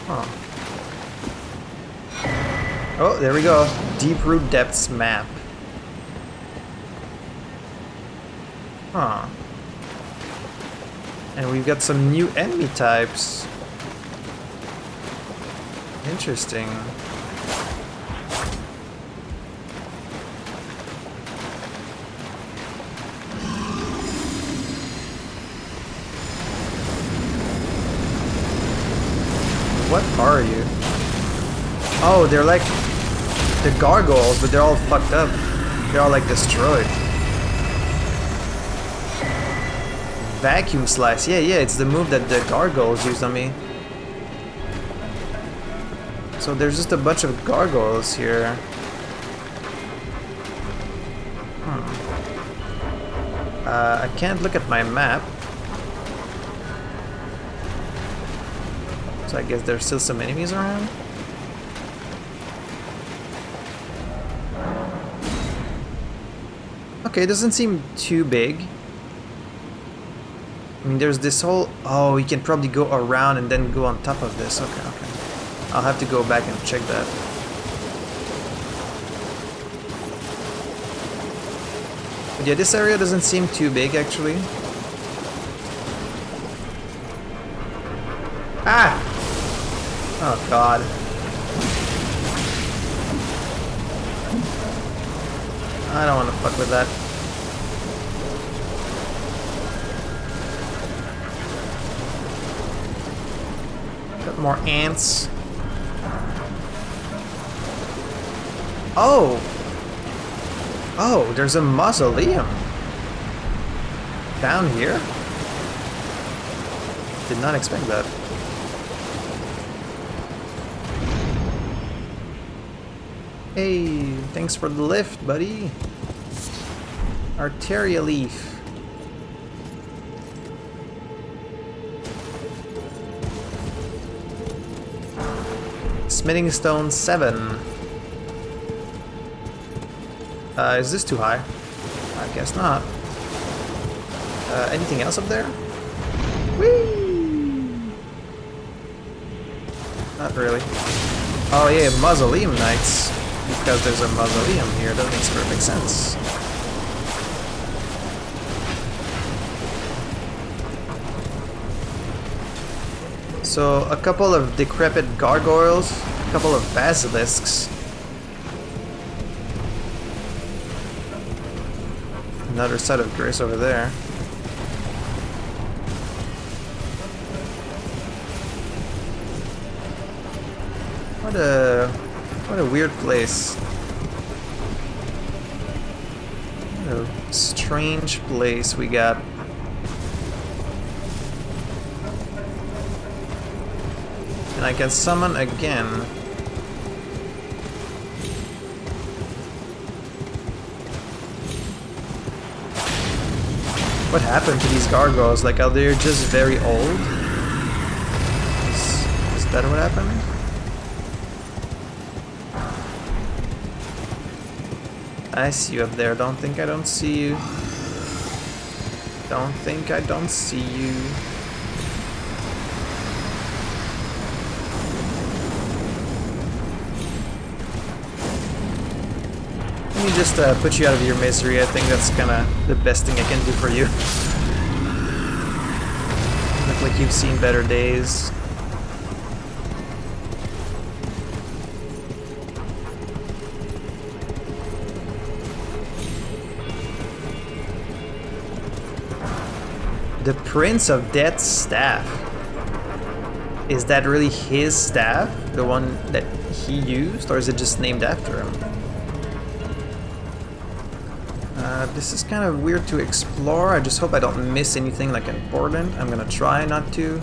Huh. Oh, there we go. Deeproot Depths map. Huh. And we've got some new enemy types. Interesting. What are you? Oh, they're like the gargoyles, but they're all fucked up. They're all like destroyed. Vacuum slice. Yeah, it's the move that the gargoyles used on me. So there's just a bunch of gargoyles here. I can't look at my map. So I guess there's still some enemies around. Okay, it doesn't seem too big. I mean, there's this whole... Oh, you can probably go around and then go on top of this. Okay. I'll have to go back and check that. But yeah, this area doesn't seem too big, actually. Ah! Oh, God. I don't want to fuck with that. Got more ants. Oh! Oh, there's a mausoleum. Down here? Did not expect that. Hey, thanks for the lift, buddy. Arteria leaf. Smithing stone 7. Is this too high? I guess not. Anything else up there? Whee! Not really. Oh yeah, mausoleum knights. Because there's a mausoleum here, that makes perfect sense. So, a couple of decrepit gargoyles, a couple of basilisks. Another set of grace over there. What a weird place. What a strange place we got. And I can summon again. What happened to these gargoyles? Like, are they just very old? Is that what happened? I see you up there. Don't think I don't see you. Don't think I don't see you. Let me just put you out of your misery. I think that's kinda the best thing I can do for you. Look like you've seen better days. The Prince of Death's staff. Is that really his staff? The one that he used? Or is it just named after him? This is kind of weird to explore. I just hope I don't miss anything like important. I'm gonna try not to.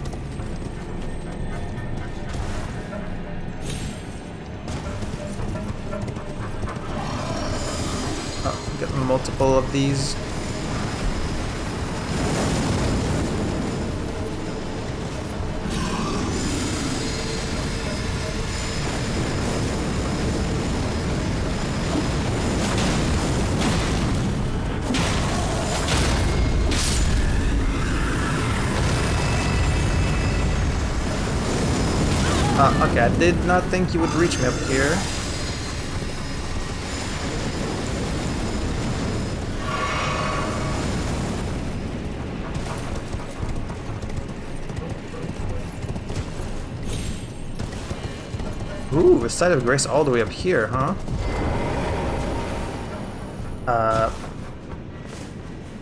Oh, got multiple of these. Okay, I did not think you would reach me up here. Ooh, a site of grace all the way up here, huh?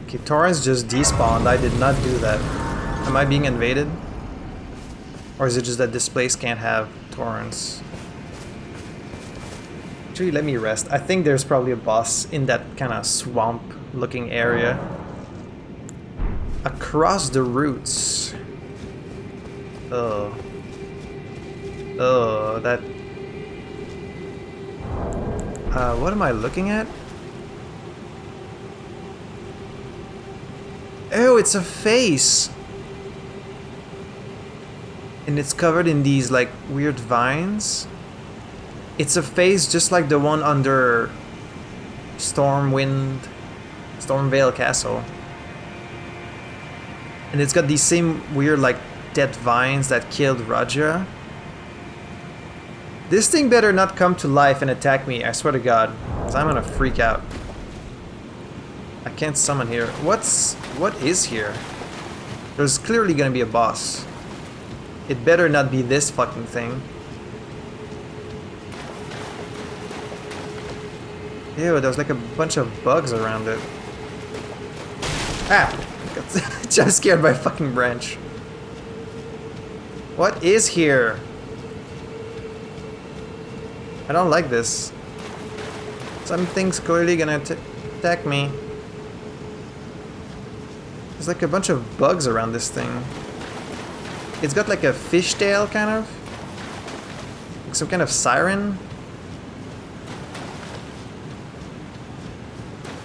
Okay, Torrens just despawned. I did not do that. Am I being invaded? Or is it just that this place can't have torrents? Actually, let me rest. I think there's probably a boss in that kind of swamp-looking area. Across the roots. Oh. Oh, that... what am I looking at? Oh, it's a face! And it's covered in these, like, weird vines. It's a face just like the one under Stormvale Castle. And it's got these same weird, like, dead vines that killed Raja. This thing better not come to life and attack me, I swear to God. Because I'm gonna freak out. I can't summon here. What is here? There's clearly gonna be a boss. It better not be this fucking thing. Ew, there's like a bunch of bugs around it. Ah! Got jump scared by a fucking branch. What is here? I don't like this. Something's clearly gonna attack me. There's like a bunch of bugs around this thing. It's got like a fishtail, kind of. Like some kind of siren.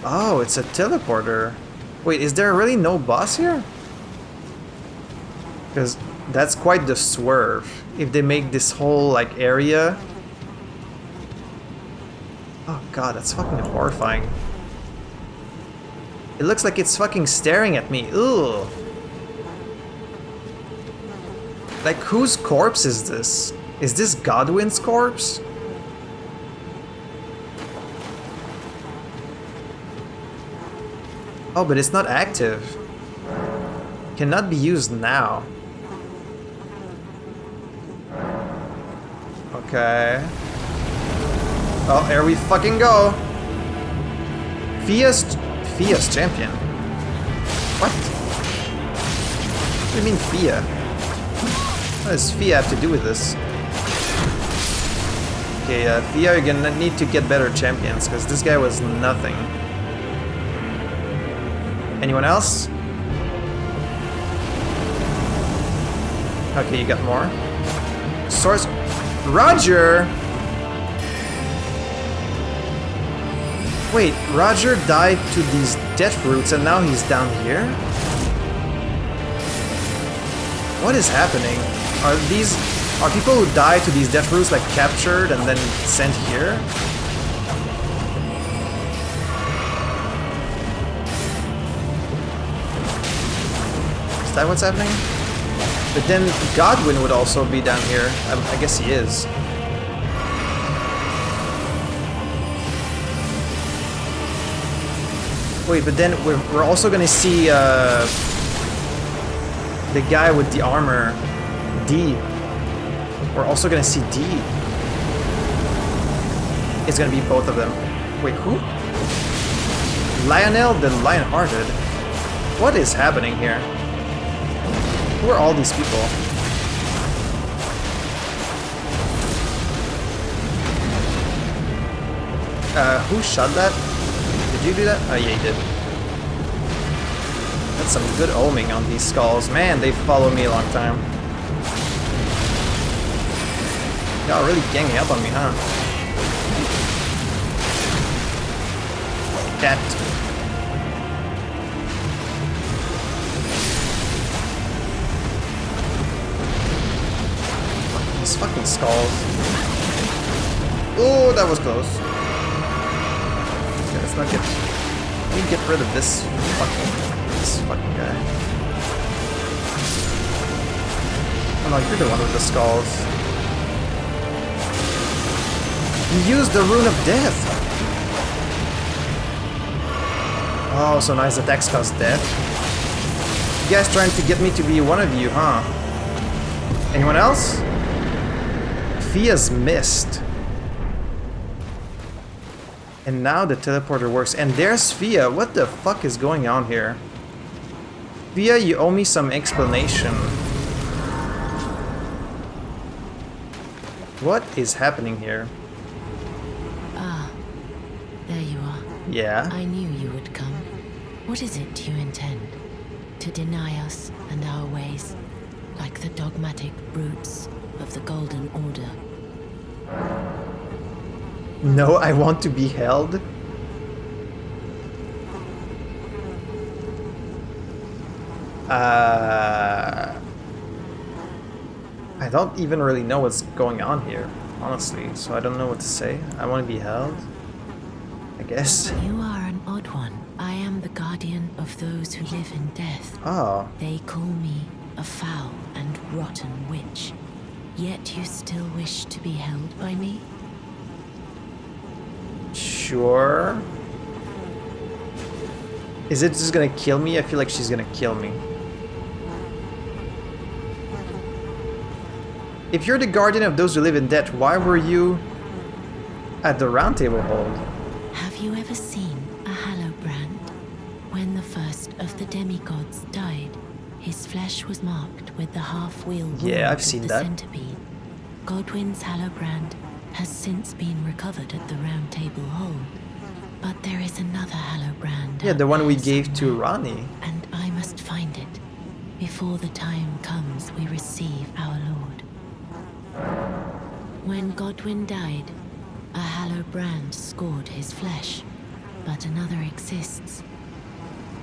Oh, it's a teleporter. Wait, is there really no boss here? Because that's quite the swerve. If they make this whole, like, area... Oh god, that's fucking horrifying. It looks like it's fucking staring at me. Ugh. Like, whose corpse is this? Is this Godwin's corpse? Oh, but it's not active. Cannot be used now. Okay. Oh, here we fucking go. Fia's champion. What? What do you mean Fia? What does Fia have to do with this? Okay, Fia, you're gonna need to get better champions, because this guy was nothing. Anyone else? Okay, you got more. Source... Roger! Wait, Roger died to these death roots and now he's down here? What is happening? Are people who die to these death roots like captured and then sent here? Is that what's happening? But then Godwin would also be down here. I guess he is. Wait, but then we're also gonna see the guy with the armor, D. We're also gonna see D. It's gonna be both of them. Wait, who? Lionel the Lionhearted? What is happening here? Who are all these people? Who shot that? Did you do that? Oh yeah, you did. That's some good oming on these skulls. Man, they follow me a long time. Y'all really ganging up on me, huh? Cat. These fucking skulls. Oh, that was close. Okay, let's not get... Let me get rid of this fucking guy. Oh no, you're the one with the skulls. You used the Rune of Death! Oh, so nice attacks cause death. You guys trying to get me to be one of you, huh? Anyone else? Fia's missed. And now the teleporter works. And there's Fia. What the fuck is going on here? Fia, you owe me some explanation. What is happening here? Ah, there you are. Yeah. I knew you would come. What is it you intend? To deny us and our ways, like the dogmatic brutes of the Golden Order? No, I want to be held. I don't even really know what's going on here, honestly, so I don't know what to say. I want to be held, I guess. You are an odd one. I am the guardian of those who live in death. Oh. They call me a foul and rotten witch. Yet you still wish to be held by me? Sure. Is it just gonna kill me? I feel like she's gonna kill me. If you're the guardian of those who live in death, why were you at the round table hold? Have you ever seen a Hallowbrand? When the first of the demigods died, his flesh was marked with the half-wheel Yeah, I've of seen the that. centipede. Godwin's Hallowbrand has since been recovered at the round table hold. But there is another Hallowbrand. Yeah, the out one we there gave to somewhere, Ronnie. and I must find it before the time comes we receive our Lord. When Godwin died, a Hallowbrand scored his flesh, but another exists.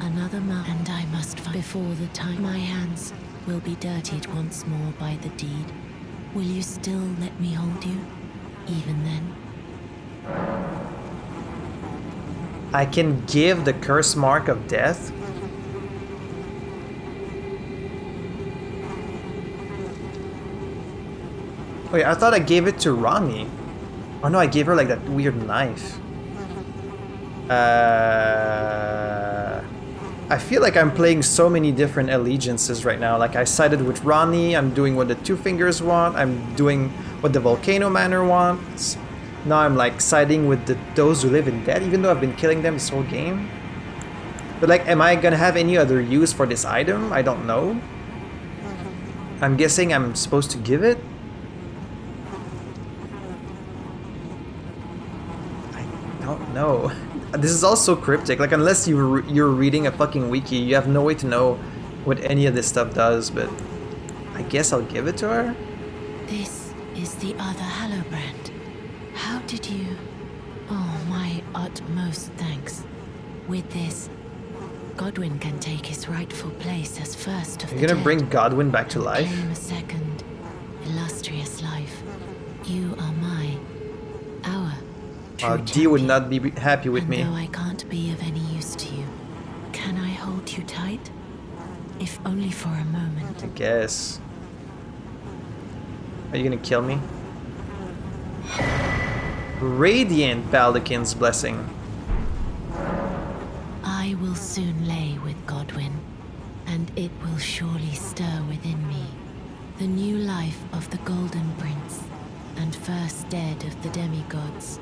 Another and I must find before the time my hands will be dirtied once more by the deed. Will you still let me hold you, even then? I can give the curse mark of death? Wait, I thought I gave it to Ronnie. Oh no, I gave her like that weird knife. I feel like I'm playing so many different allegiances right now. Like I sided with Ronnie, I'm doing what the Two Fingers want, I'm doing what the Volcano Manor wants. Now I'm like siding with those who live in death, even though I've been killing them this whole game. But like, am I gonna have any other use for this item? I don't know. I'm guessing I'm supposed to give it? I don't know. This is all so cryptic. Like, unless you're reading a fucking wiki, you have no way to know what any of this stuff does, but I guess I'll give it to her? This is the other Hallowbrand. How did you... Oh, my utmost thanks. With this, Godwin can take his rightful place as first of the You're gonna dead bring Godwin back to and life? claim a second, illustrious life. You are our true Dee would champion. not be happy with And me. though I can't be of any use to you, can I hold you tight? If only for a moment. I guess. Are you gonna kill me? Radiant Baldakin's blessing. I will soon lay with Godwin, and it will surely stir within me the new life of the Golden Prince, and first dead of the demigods,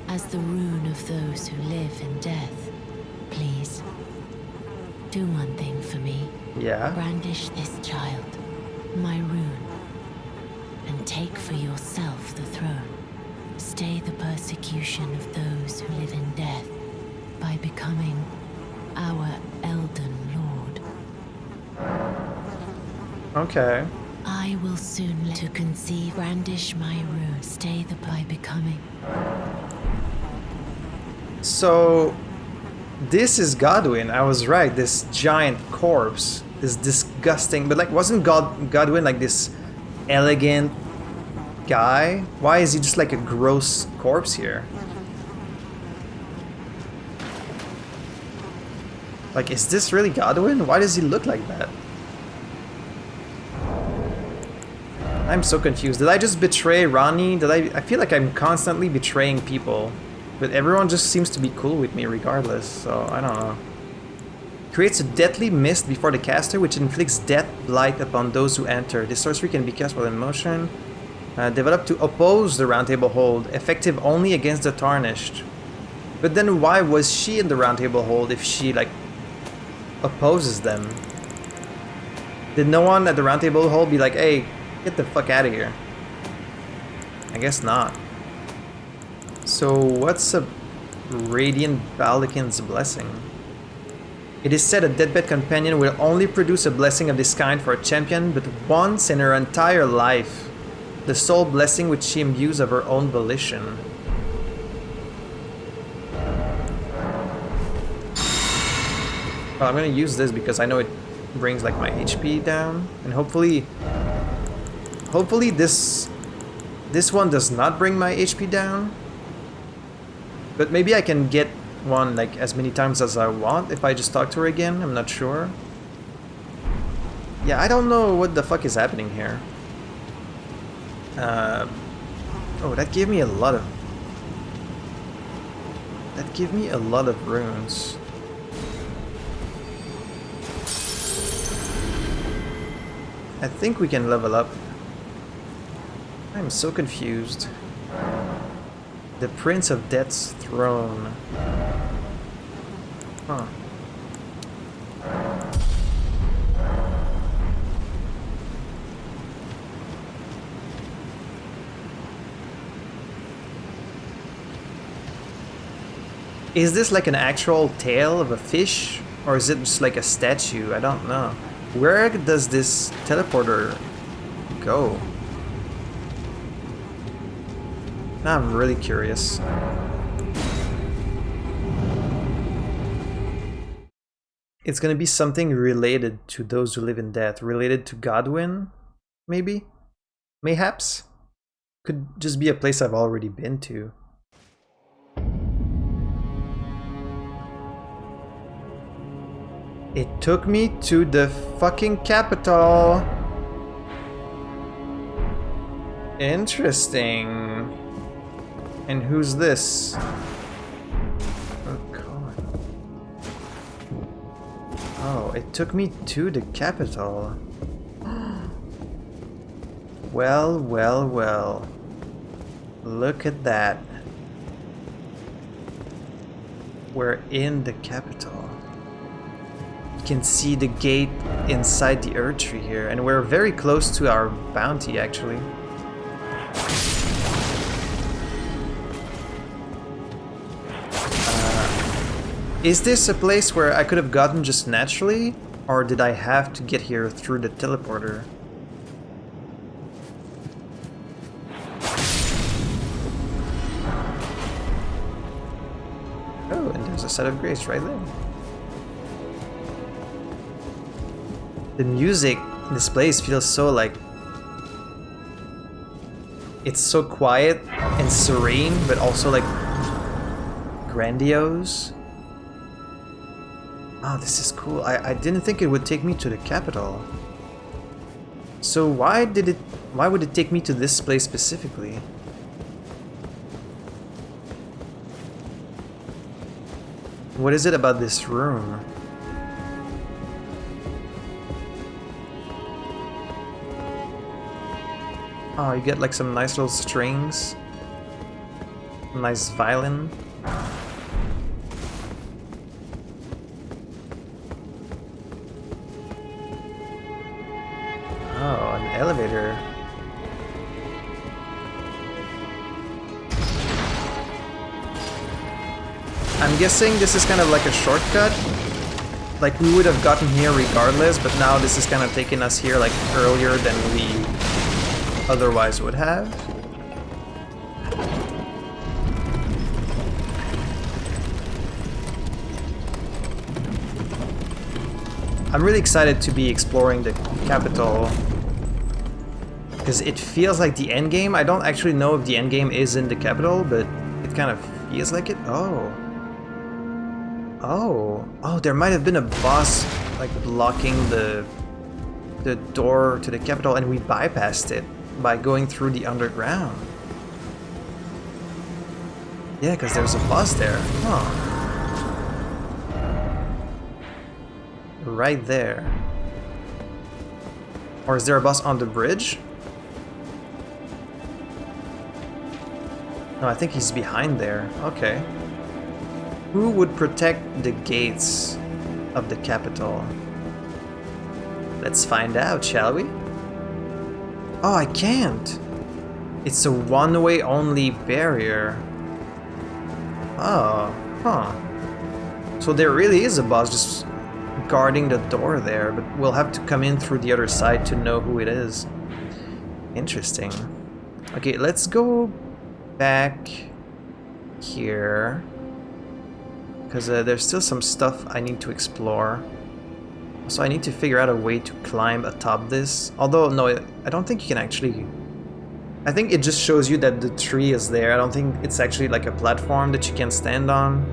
as the rune of those who live in death. Please, do one thing for me. Yeah? Brandish this child, my rune, and take for yourself the throne. Stay the persecution of those who live in death by becoming our Elden Lord. Okay. I will soon to conceive, brandish my rune, stay the by becoming. So, this is Godwin. I was right. This giant corpse, this disgusting. But like, wasn't Godwin like this elegant guy? Why is he just like a gross corpse here? Like, is this really Godwin? Why does he look like that? I'm so confused. Did I just betray Ronnie? I feel like I'm constantly betraying people. But everyone just seems to be cool with me regardless, so I don't know. Creates a deadly mist before the caster, which inflicts death blight upon those who enter. This sorcery can be cast while in motion. Developed to oppose the Round Table Hold, effective only against the Tarnished. But then why was she in the Round Table Hold if she, like, opposes them? Did no one at the Round Table Hold be like, hey, get the fuck out of here? I guess not. So what's a Radiant Baldaquin's blessing? It is said a deathbed companion will only produce a blessing of this kind for a champion but once in her entire life. The sole blessing which she imbues of her own volition. Well, I'm gonna use this because I know it brings like my HP down, and hopefully this one does not bring my HP down. But maybe I can get one like as many times as I want if I just talk to her again. I'm not sure. Yeah, I don't know what the fuck is happening here. Oh, that gave me a lot of... That gave me a lot of runes. I think we can level up. I'm so confused. The Prince of Death's Throne. Huh. Is this like an actual tail of a fish? Or is it just like a statue? I don't know. Where does this teleporter go? Now I'm really curious. It's gonna be something related to those who live in death. Related to Godwin? Maybe? Mayhaps? Could just be a place I've already been to. It took me to the fucking capital. Interesting. And who's this? Oh god. Oh, it took me to the capital. Well, well, well. Look at that. We're in the capital. You can see the gate inside the Earth Tree here, and we're very close to our bounty actually. Is this a place where I could have gotten just naturally, or did I have to get here through the teleporter? Oh, and there's a set of grace right there. The music in this place feels so like... It's so quiet and serene, but also like grandiose. Oh, this is cool. I didn't think it would take me to the capital. So why would it take me to this place specifically? What is it about this room? Oh, you get like some nice little strings. Nice violin. Oh, an elevator. I'm guessing this is kind of like a shortcut. Like we would have gotten here regardless, but now this is kind of taking us here like earlier than we otherwise would have. I'm really excited to be exploring the capital because it feels like the end game. I don't actually know if the end game is in the capital, but it kind of feels like it. Oh, there might have been a boss like blocking the door to the capital, and we bypassed it by going through the underground. Yeah, because there's a boss there. Huh. Right there. Or is there a boss on the bridge? No, I think he's behind there. Okay. Who would protect the gates of the capital? Let's find out, shall we? Oh, I can't. It's a one-way only barrier. Oh, huh. So there really is a boss just guarding the door there, but we'll have to come in through the other side to know who it is. Interesting. Okay, let's go back here. Because there's still some stuff I need to explore. So I need to figure out a way to climb atop this. Although, no, I don't think you can actually... I think it just shows you that the tree is there. I don't think it's actually like a platform that you can stand on.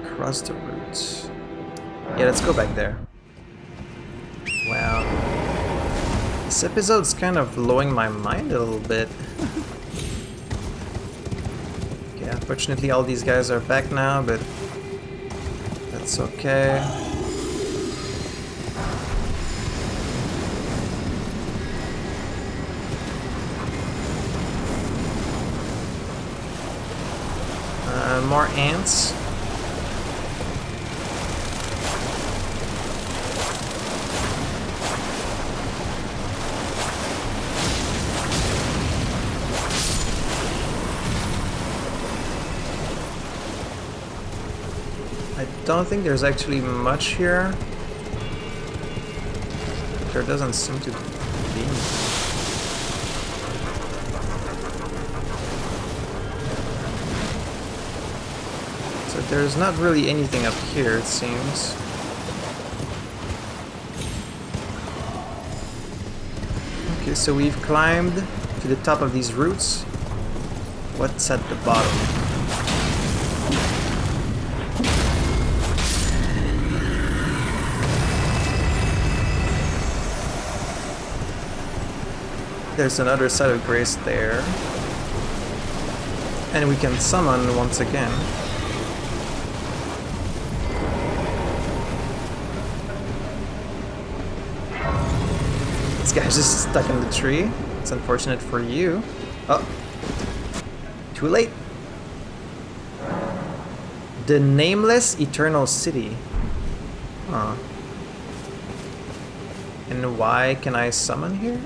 Across the route. Yeah, let's go back there. Wow. This episode's kind of blowing my mind a little bit. Okay, unfortunately all these guys are back now, but that's okay. More ants. I don't think there's actually much here. There doesn't seem to be. So there's not really anything up here, it seems. Okay, so we've climbed to the top of these roots. What's at the bottom? There's another side of grace there. And we can summon once again. This guy's just stuck in the tree. It's unfortunate for you. Oh. Too late. The Nameless Eternal City. Huh. And why can I summon here?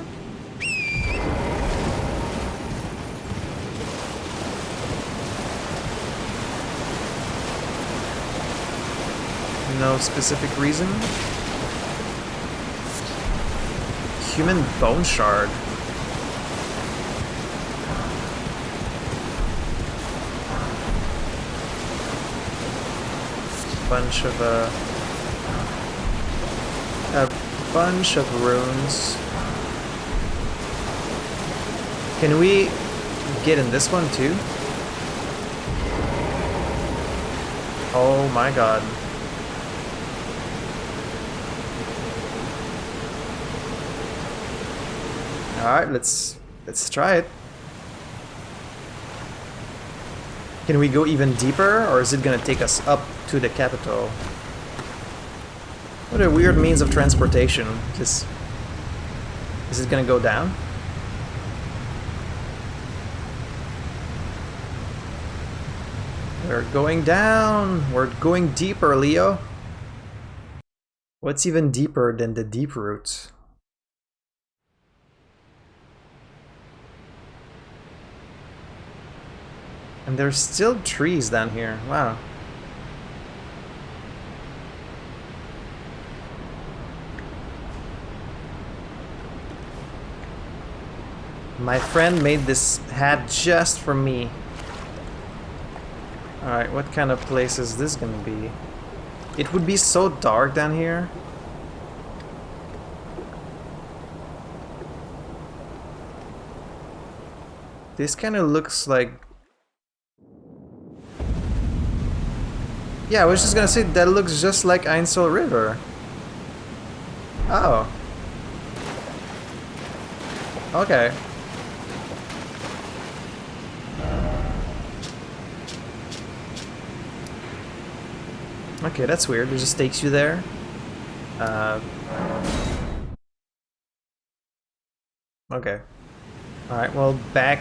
No specific reason. Human bone shard. Bunch of a bunch of runes. Can we get in this one too? Oh my god. Alright, let's try it. Can we go even deeper, or is it gonna take us up to the capital? What a weird means of transportation. Is it gonna go down? We're going down! We're going deeper, Leo! What's even deeper than the Deeproot? And there's still trees down here. Wow. My friend made this hat just for me. Alright, what kind of place is this gonna be? It would be so dark down here. This kind of looks like... Yeah, I was just gonna say, that looks just like Ainsel River. Oh. Okay. Okay, that's weird. It just takes you there. Okay. Alright, well, back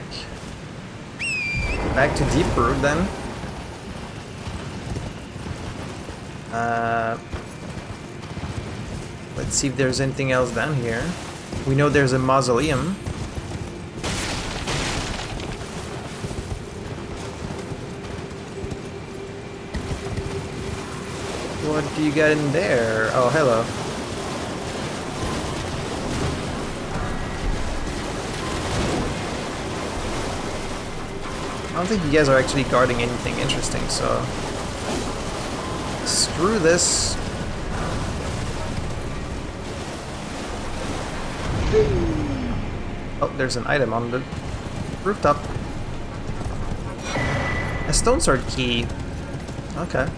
to Deeproot then. Let's see if there's anything else down here. We know there's a mausoleum. What do you got in there? Oh, hello. I don't think you guys are actually guarding anything interesting, so... Screw this. Oh, there's an item on the rooftop. A stone sword key. Okay.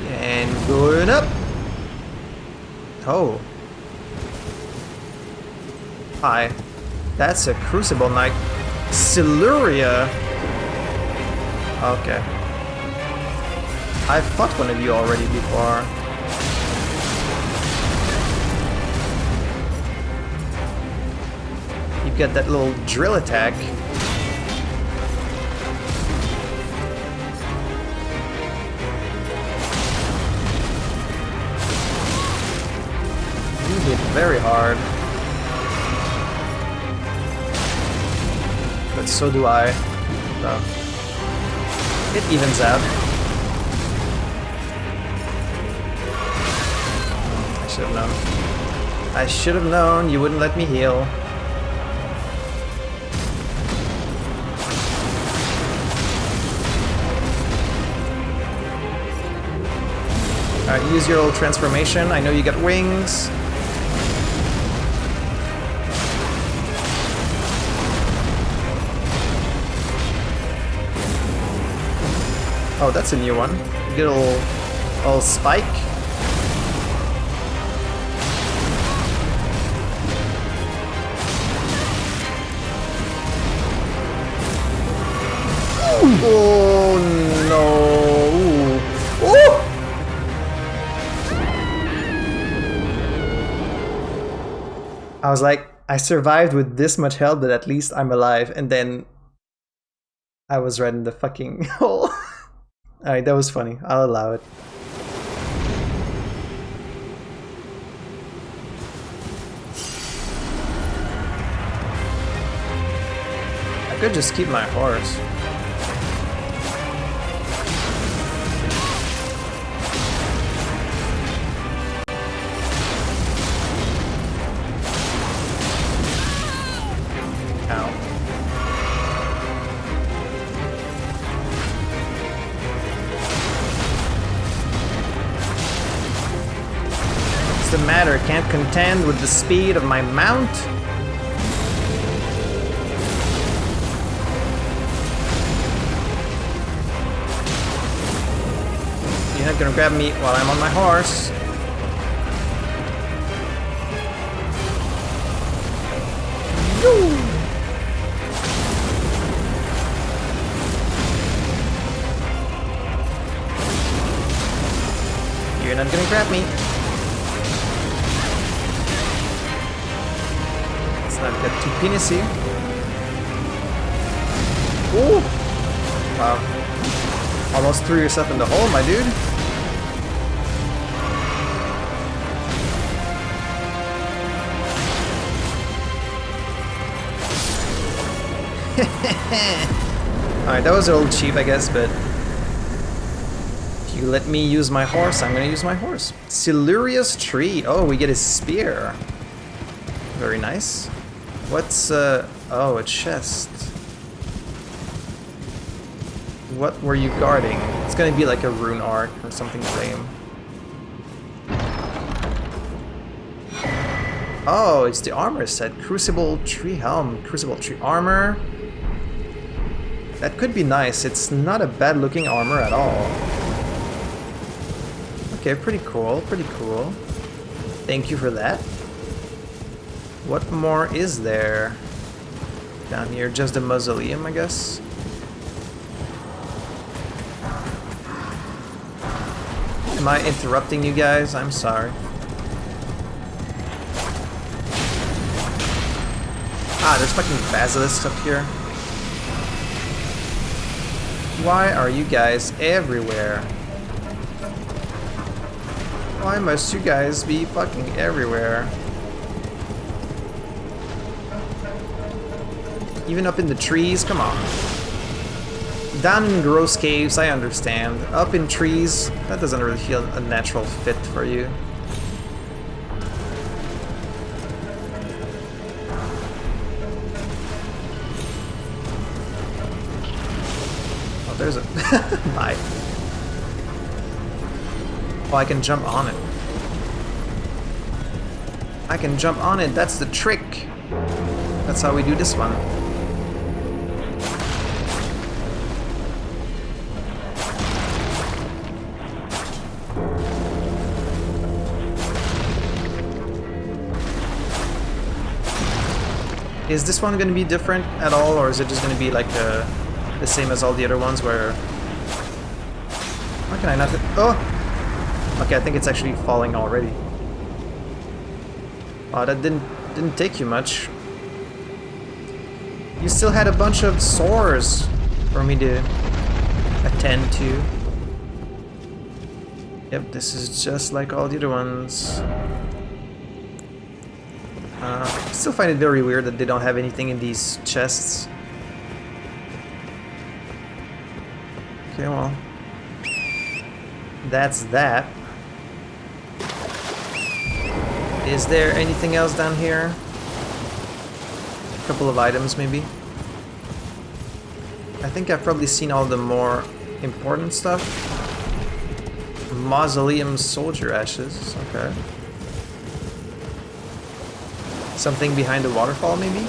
And going up. Oh. Hi. That's a Crucible Knight. Siluria. Okay. I've fought one of you already before. You've got that little drill attack. You hit very hard. But so do I. So it evens out. I should have known. I should have known you wouldn't let me heal. Alright, use your old transformation. I know you got wings. Oh, that's a new one. You get a little spike. Oh no! Ooh. I was like, I survived with this much health, but at least I'm alive. And then I was right in the fucking hole. Alright, that was funny. I'll allow it. I could just keep my horse. Ow. What's the matter? Can't contend with the speed of my mount? You're not gonna grab me while I'm on my horse. You're not gonna grab me. Let's not get too penisy. Ooh! Wow. Almost threw yourself in the hole, my dude. Alright, that was a little cheap, I guess, but if you let me use my horse, I'm gonna use my horse. Siluria's tree. Oh, we get a spear. Very nice. What's, oh, a chest. What were you guarding? It's gonna be like a rune arc or something lame. Oh, it's the armor set. Crucible tree helm, crucible tree armor. That could be nice. It's not a bad looking armor at all. Okay, pretty cool, pretty cool. Thank you for that. What more is there? Down here, just a mausoleum, I guess. Am I interrupting you guys? I'm sorry. Ah, there's fucking basilisks up here. Why are you guys everywhere? Why must you guys be fucking everywhere? Even up in the trees? Come on. Down in gross caves, I understand. Up in trees, that doesn't really feel a natural fit for you. Oh, there's a... Bye. Oh, I can jump on it. I can jump on it, that's the trick. That's how we do this one. Is this one going to be different at all, or is it just going to be like the same as all the other ones where... Why can I not... Oh! Okay, I think it's actually falling already. Wow, that didn't take you much. You still had a bunch of sores for me to attend to. Yep, this is just like all the other ones. I still find it very weird that they don't have anything in these chests. Okay, well. That's that. Is there anything else down here? A couple of items, maybe? I think I've probably seen all the more important stuff. Mausoleum soldier ashes, okay. Something behind the waterfall, maybe?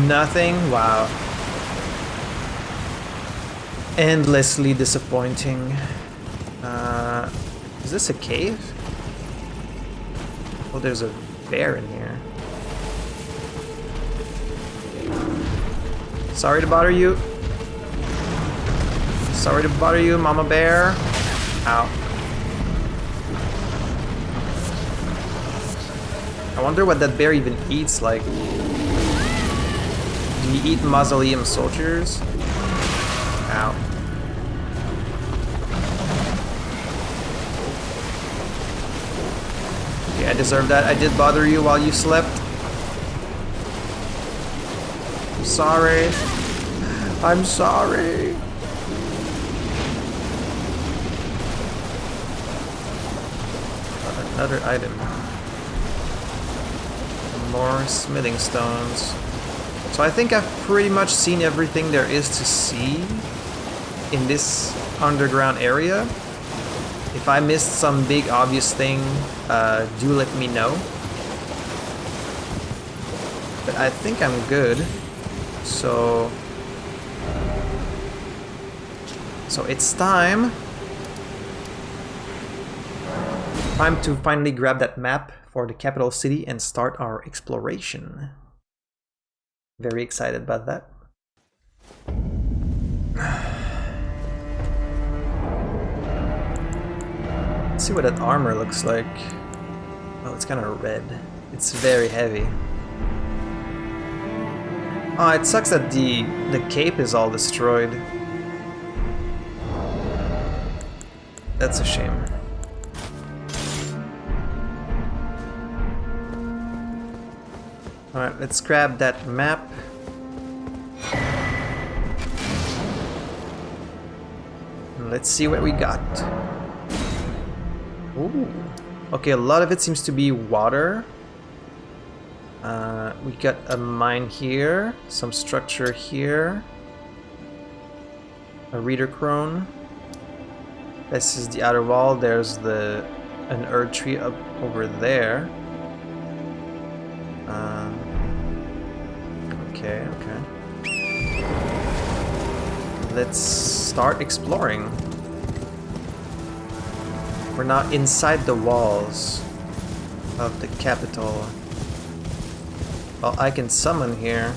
Nothing? Wow. Endlessly disappointing. Is this a cave? Oh, there's a bear in here. Sorry to bother you. Sorry to bother you, Mama Bear. Ow. I wonder what that bear even eats, like... Do you eat mausoleum soldiers? Ow. Okay, I deserve that. I did bother you while you slept. I'm sorry. I'm sorry. Another item. More smithing stones. So I think I've pretty much seen everything there is to see in this underground area. If I missed some big obvious thing, do let me know. But I think I'm good. So it's time. Time to finally grab that map for the capital city and start our exploration. Very excited about that. Let's see what that armor looks like. Oh, it's kind of red. It's very heavy. Oh, it sucks that the cape is all destroyed. That's a shame. Alright, let's grab that map. And let's see what we got. Ooh. Okay, a lot of it seems to be water. We got a mine here, some structure here. A reader crone. This is the outer wall. There's an Erd tree up over there. Okay. Let's start exploring. We're now inside the walls of the capital. Well, I can summon here.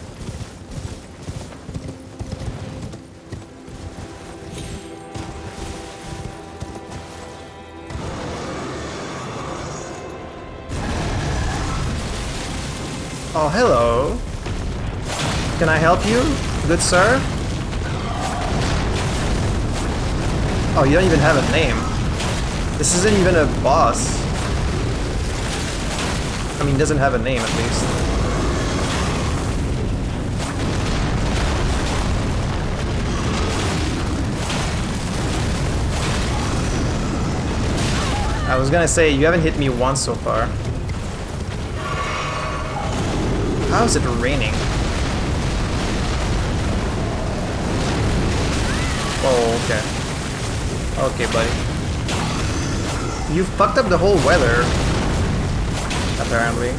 Oh, hello. Can I help you, good sir? Oh, you don't even have a name. This isn't even a boss. I mean, doesn't have a name at least. I was gonna say, you haven't hit me once so far. How is it raining? Oh, okay. Okay, buddy. You fucked up the whole weather, apparently.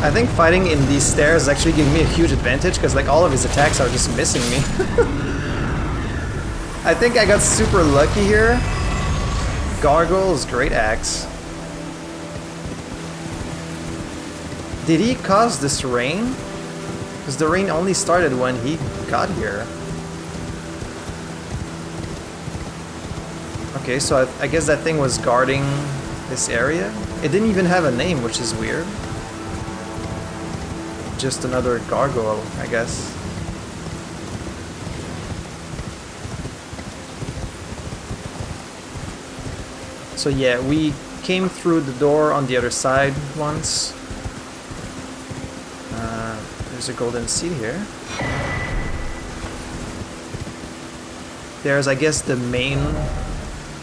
I think fighting in these stairs is actually giving me a huge advantage because like all of his attacks are just missing me. I think I got super lucky here. Gargoyle's great axe. Did he cause this rain? Because the rain only started when he got here. Okay, so I guess that thing was guarding this area. It didn't even have a name, which is weird. Just another gargoyle, I guess. So yeah, we came through the door on the other side once. There's a golden seed here. There's, I guess, the main...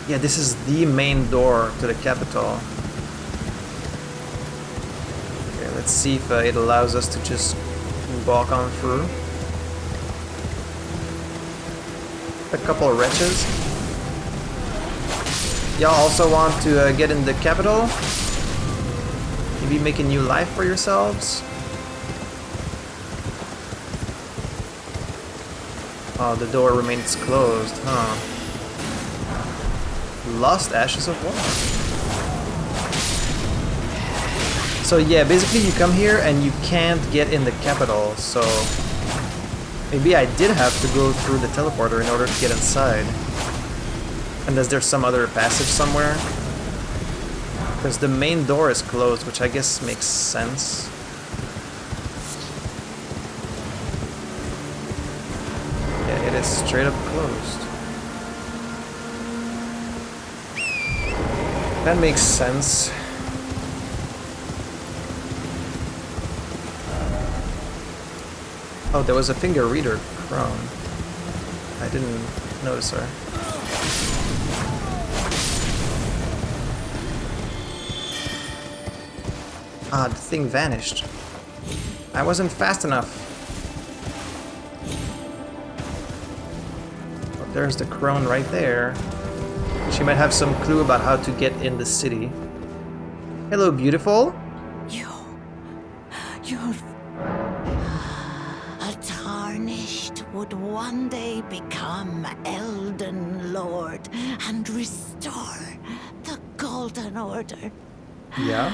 Yeah, this is the main door to the capital. Okay, let's see if it allows us to just walk on through. A couple of wretches. Y'all also want to get in the capital? Maybe make a new life for yourselves? Oh, the door remains closed, huh? Lost Ashes of War. So yeah, basically you come here and you can't get in the capital, so... Maybe I did have to go through the teleporter in order to get inside. Unless there's some other passage somewhere. Because the main door is closed, which I guess makes sense. Yeah, it is straight up closed. That makes sense. Oh, there was a finger reader crone. I didn't notice her. Ah, the thing vanished. I wasn't fast enough. Oh, there's the crone right there. She might have some clue about how to get in the city. Hello, beautiful. You're... A tarnished would one day become Elden Lord and restore the Golden Order. Yeah?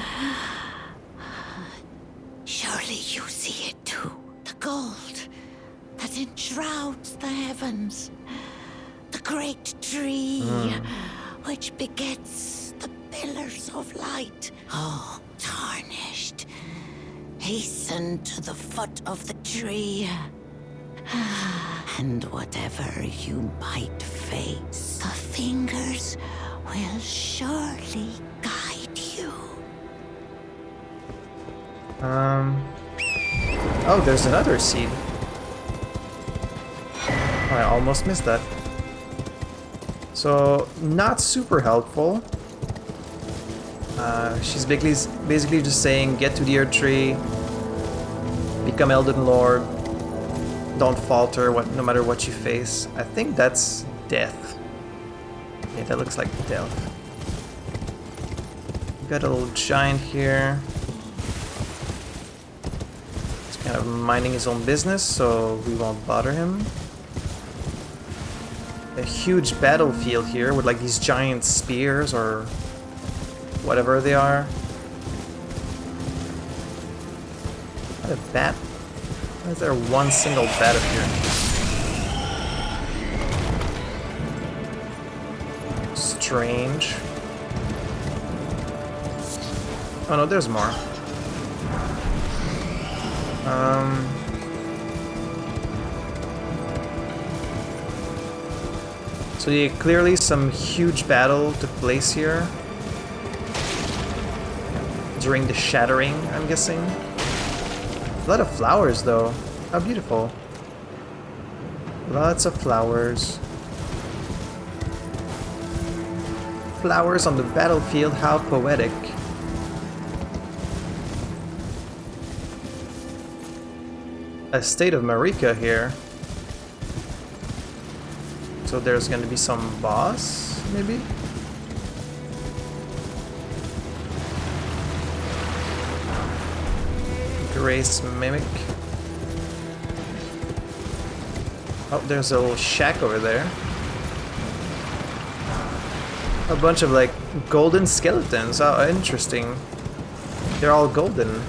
Surely you see it too. The gold that enshrouds the heavens. The great tree which begets the pillars of light. Oh, tarnished. Hasten to the foot of the tree. And whatever you might face, the fingers will surely guide you. Oh, there's another seed. Oh, I almost missed that. So, not super helpful. She's basically just saying, get to the Earth Tree, become Elden Lord, don't falter no matter what you face. I think that's death. Yeah, that looks like death. We got a little giant here. He's kind of minding his own business, so we won't bother him. A huge battlefield here with like these giant spears or whatever they are. What a bat? Why is there one single bat up here? Strange. Oh no, there's more. So yeah, clearly some huge battle took place here. During the shattering, I'm guessing. A lot of flowers though. How beautiful. Lots of flowers. Flowers on the battlefield, how poetic. A state of Marika here. So there's gonna be some boss, maybe? Grace Mimic. Oh, there's a little shack over there. A bunch of like golden skeletons. Oh, interesting. They're all golden.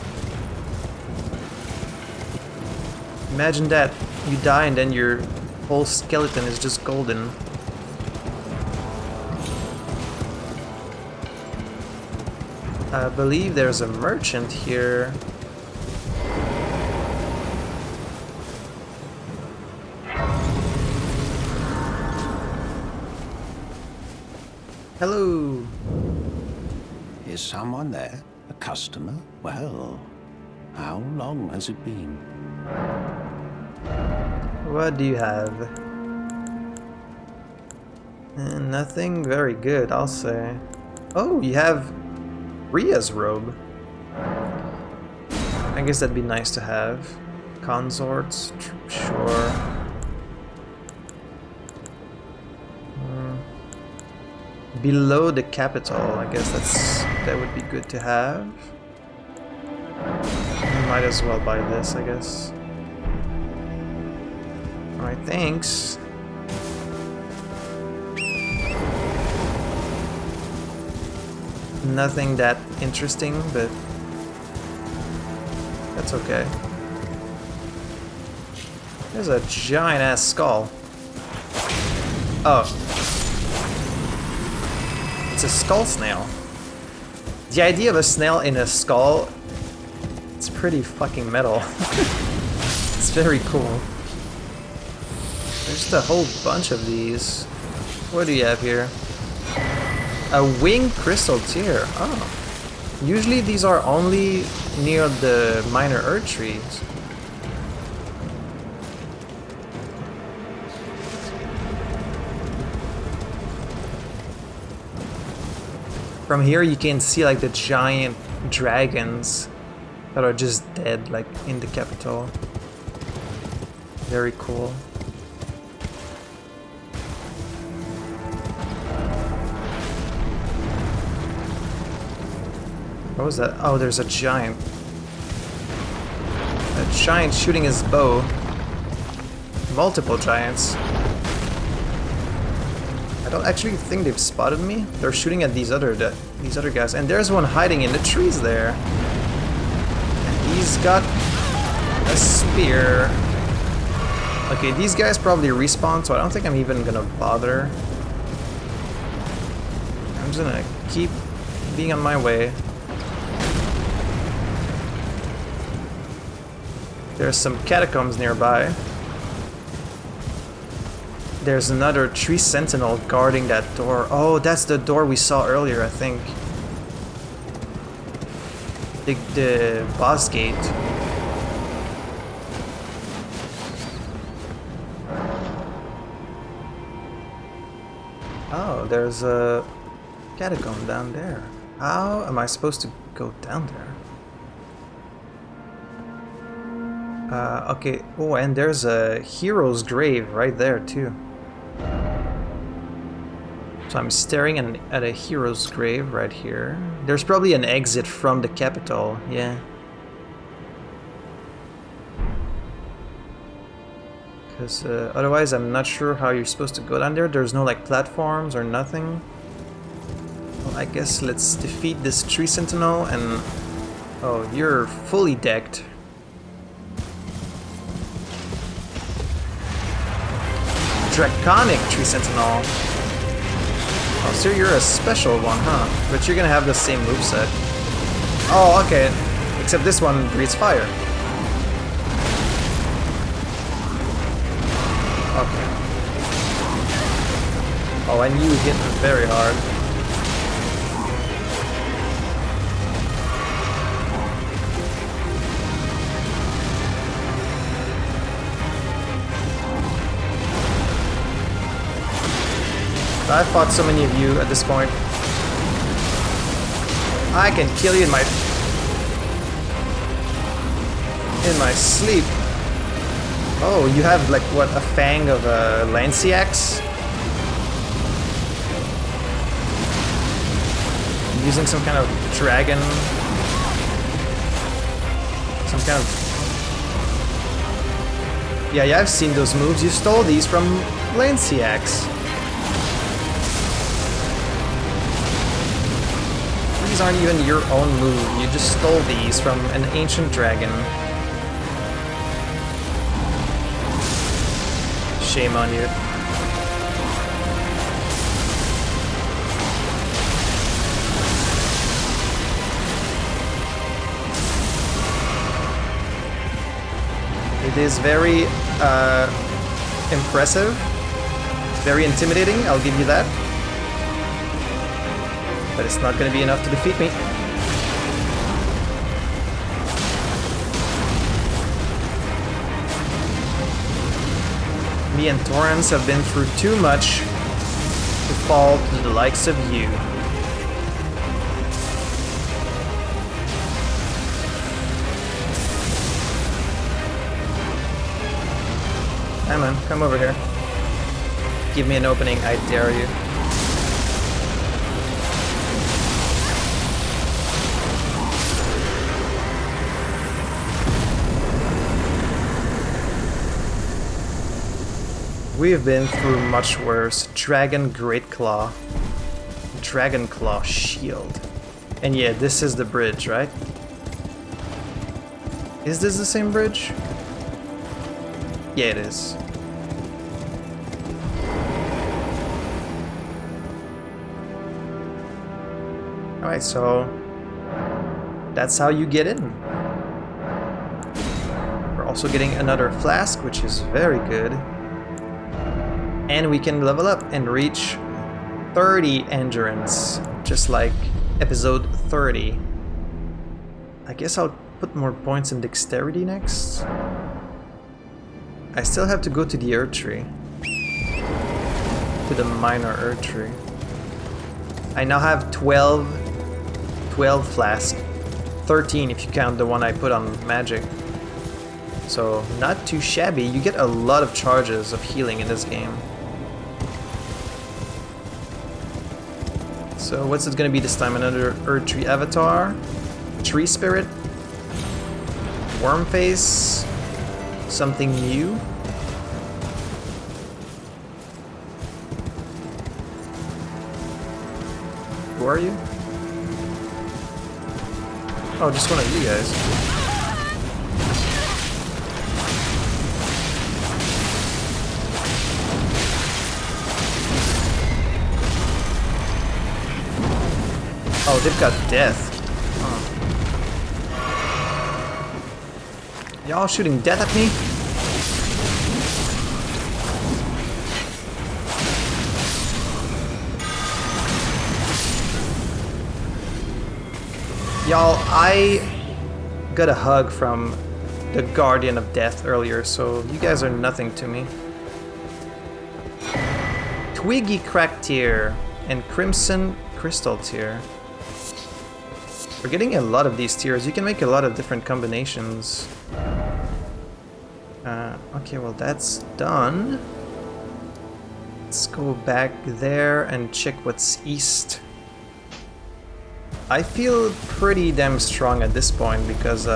Imagine that. You die and then your whole skeleton is just golden. I believe there's a merchant here. Hello. Is someone there? A customer? Well, how long has it been? What do you have? Nothing very good, I'll say. Oh, you have Rhea's robe. I guess that'd be nice to have. Consorts, sure. Below the capital, I guess that would be good to have. Might as well buy this, I guess. Alright, thanks. Nothing that interesting, but that's okay. There's a giant ass skull. Oh. It's a skull snail. The idea of a snail in a skull, it's pretty fucking metal. It's very cool. There's just a whole bunch of these. What do you have here? A winged crystal tear. Oh. Usually these are only near the minor earth trees. From here you can see like the giant dragons that are just dead, like in the capital. Very cool. What was that? Oh, there's a giant. A giant shooting his bow. Multiple giants. I don't actually think they've spotted me. They're shooting at these other guys, and there's one hiding in the trees there. And he's got a spear. Okay, these guys probably respawn, so I don't think I'm even gonna bother. I'm just gonna keep being on my way. There's some catacombs nearby. There's another tree sentinel guarding that door. Oh, that's the door we saw earlier, I think. The boss gate. Oh, there's a catacomb down there. How am I supposed to go down there? Okay. Oh, and there's a hero's grave right there too. So I'm staring at a hero's grave right here. There's probably an exit from the capital, yeah. Because otherwise I'm not sure how you're supposed to go down there. There's no like platforms or nothing. Well, I guess let's defeat this tree sentinel and... Oh, you're fully decked. Draconic tree sentinel. Oh, so you're a special one, huh? But you're gonna have the same moveset. Oh, okay. Except this one breathes fire. Okay. Oh, and you hit very hard. I've fought so many of you at this point. I can kill you in my sleep. Oh, you have like what, a fang of a Lanciax? Using some kind of dragon. Some kind of... Yeah, I've seen those moves. You stole these from Lanciax. These aren't even your own move. You just stole these from an ancient dragon. Shame on you. It is very impressive, very intimidating, I'll give you that. But it's not going to be enough to defeat me. Me and Torrance have been through too much to fall to the likes of you. Come on, come over here. Give me an opening, I dare you. We've been through much worse. Dragon Great Claw. Dragon Claw Shield. And yeah, this is the bridge, right? Is this the same bridge? Yeah, it is. Alright, so that's how you get in. We're also getting another flask, which is very good. And we can level up and reach 30 endurance, just like episode 30. I guess I'll put more points in dexterity next. I still have to go to the Earth Tree. To the minor Earth Tree. I now have 12 flasks. 13 if you count the one I put on magic. So, not too shabby. You get a lot of charges of healing in this game. So what's it gonna be this time? Another Earth Tree Avatar? Tree Spirit? Worm Face? Something new? Who are you? Oh, just one of you guys. Oh, they've got death. Oh. Y'all shooting death at me? Y'all, I got a hug from the Guardian of Death earlier, so you guys are nothing to me. Twiggy Crack Tier and Crimson Crystal Tier. We're getting a lot of these tiers. You can make a lot of different combinations. Okay, well that's done. Let's go back there and check what's east. I feel pretty damn strong at this point because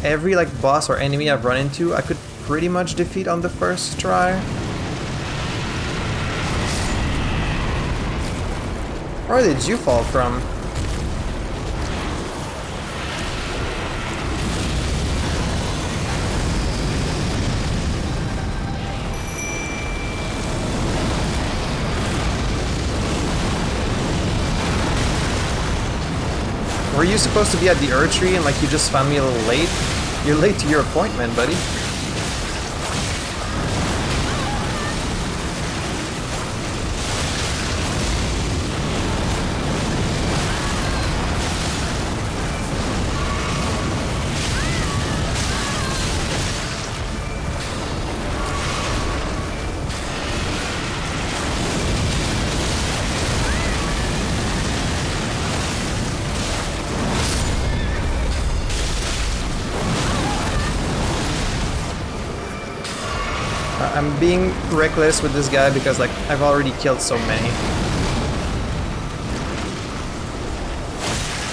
every like boss or enemy I've run into, I could pretty much defeat on the first try. Where did you fall from? Were you supposed to be at the Erdtree and like you just found me a little late? You're late to your appointment, buddy. I'm being reckless with this guy because like I've already killed so many.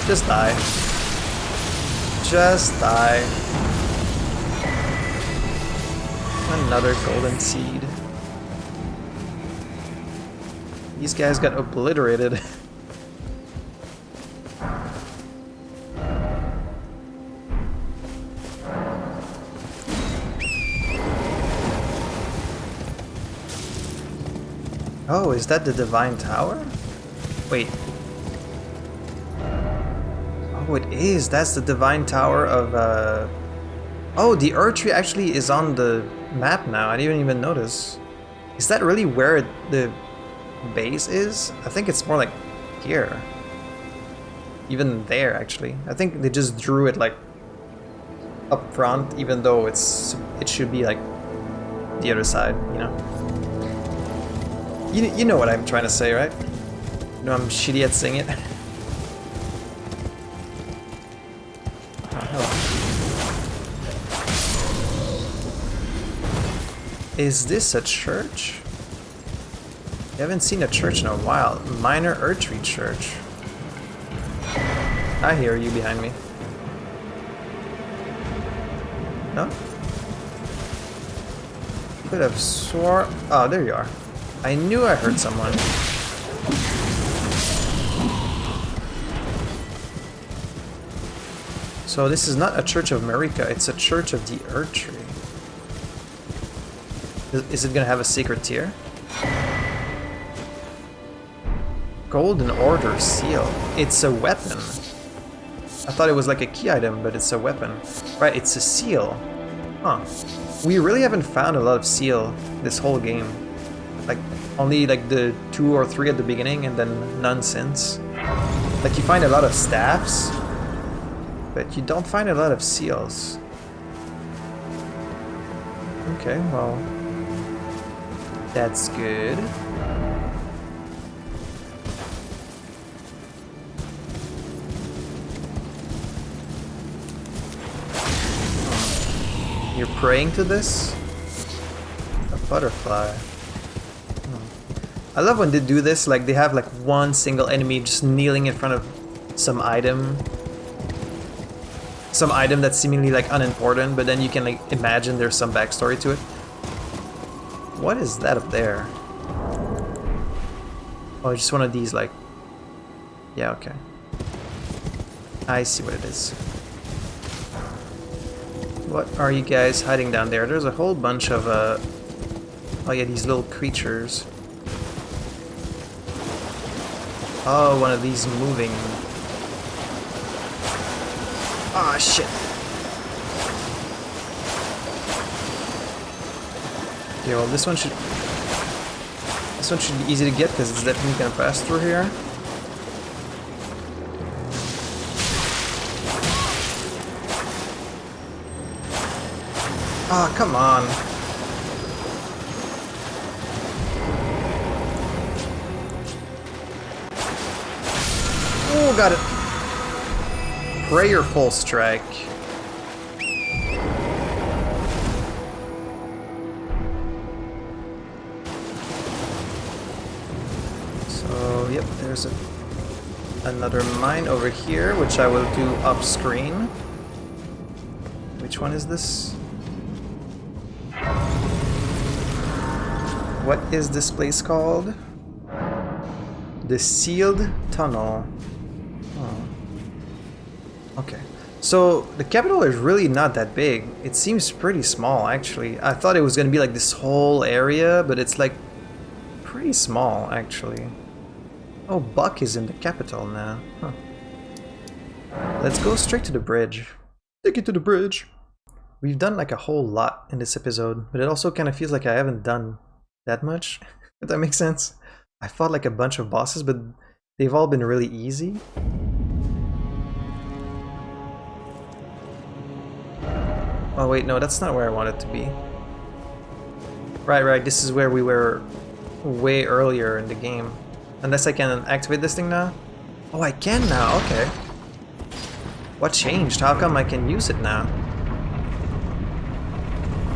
Just die. Just die. Another golden seed. These guys got obliterated. Oh, is that the Divine Tower? Wait. Oh, it is. That's the Divine Tower of, Oh, the Erdtree actually is on the map now. I didn't even notice. Is that really where the base is? I think it's more like here. Even there, actually. I think they just drew it, like, up front, even though it should be, like, the other side, you know? You know what I'm trying to say, right? You know I'm shitty at saying it. Oh, is this a church? I haven't seen a church in a while. Minor Erdtree Church. I hear you behind me. No? Could have swore. Oh, there you are. I knew I heard someone. So this is not a Church of Marika, it's a Church of the Erdtree. Is it gonna have a secret tier? Golden Order Seal. It's a weapon. I thought it was like a key item, but it's a weapon. Right, it's a seal. Huh. We really haven't found a lot of seal this whole game. Like, only like the 2 or 3 at the beginning and then none since. Like, you find a lot of staffs, but you don't find a lot of seals. Okay, well, that's good. You're praying to this? A butterfly. I love when they do this, like they have like one single enemy just kneeling in front of some item. Some item that's seemingly like unimportant, but then you can like imagine there's some backstory to it. What is that up there? Oh, just one of these like... Yeah, okay. I see what it is. What are you guys hiding down there? There's a whole bunch of oh yeah, these little creatures. Oh, one of these moving. Ah, shit. Okay, well this one should be easy to get because it's definitely gonna pass through here. Ah, oh, come on. Oh, got it. Prayerful strike. So, yep, there's another mine over here, which I will do off screen. Which one is this? What is this place called? The Sealed Tunnel. Oh. Okay. So the capital is really not that big. It seems pretty small, actually. I thought it was gonna be like this whole area, but it's like pretty small, actually. Oh, Buck is in the capital now. Huh. Let's go straight to the bridge. Take it to the bridge. We've done like a whole lot in this episode, but it also kind of feels like I haven't done that much, if that makes sense. I fought like a bunch of bosses, but they've all been really easy. Oh wait, no, that's not where I want it to be. Right, this is where we were way earlier in the game. Unless I can activate this thing now? Oh, I can now, okay. What changed? How come I can use it now?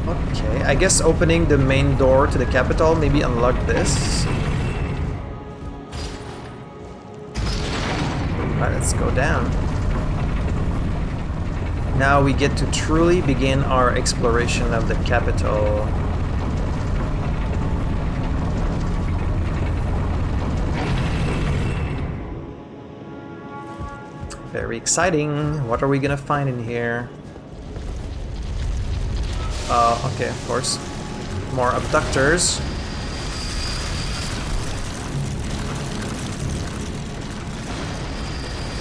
Okay, I guess opening the main door to the capital maybe unlock this. Alright, let's go down. Now we get to truly begin our exploration of the capital. Very exciting. What are we gonna find in here? Okay, of course. More abductors.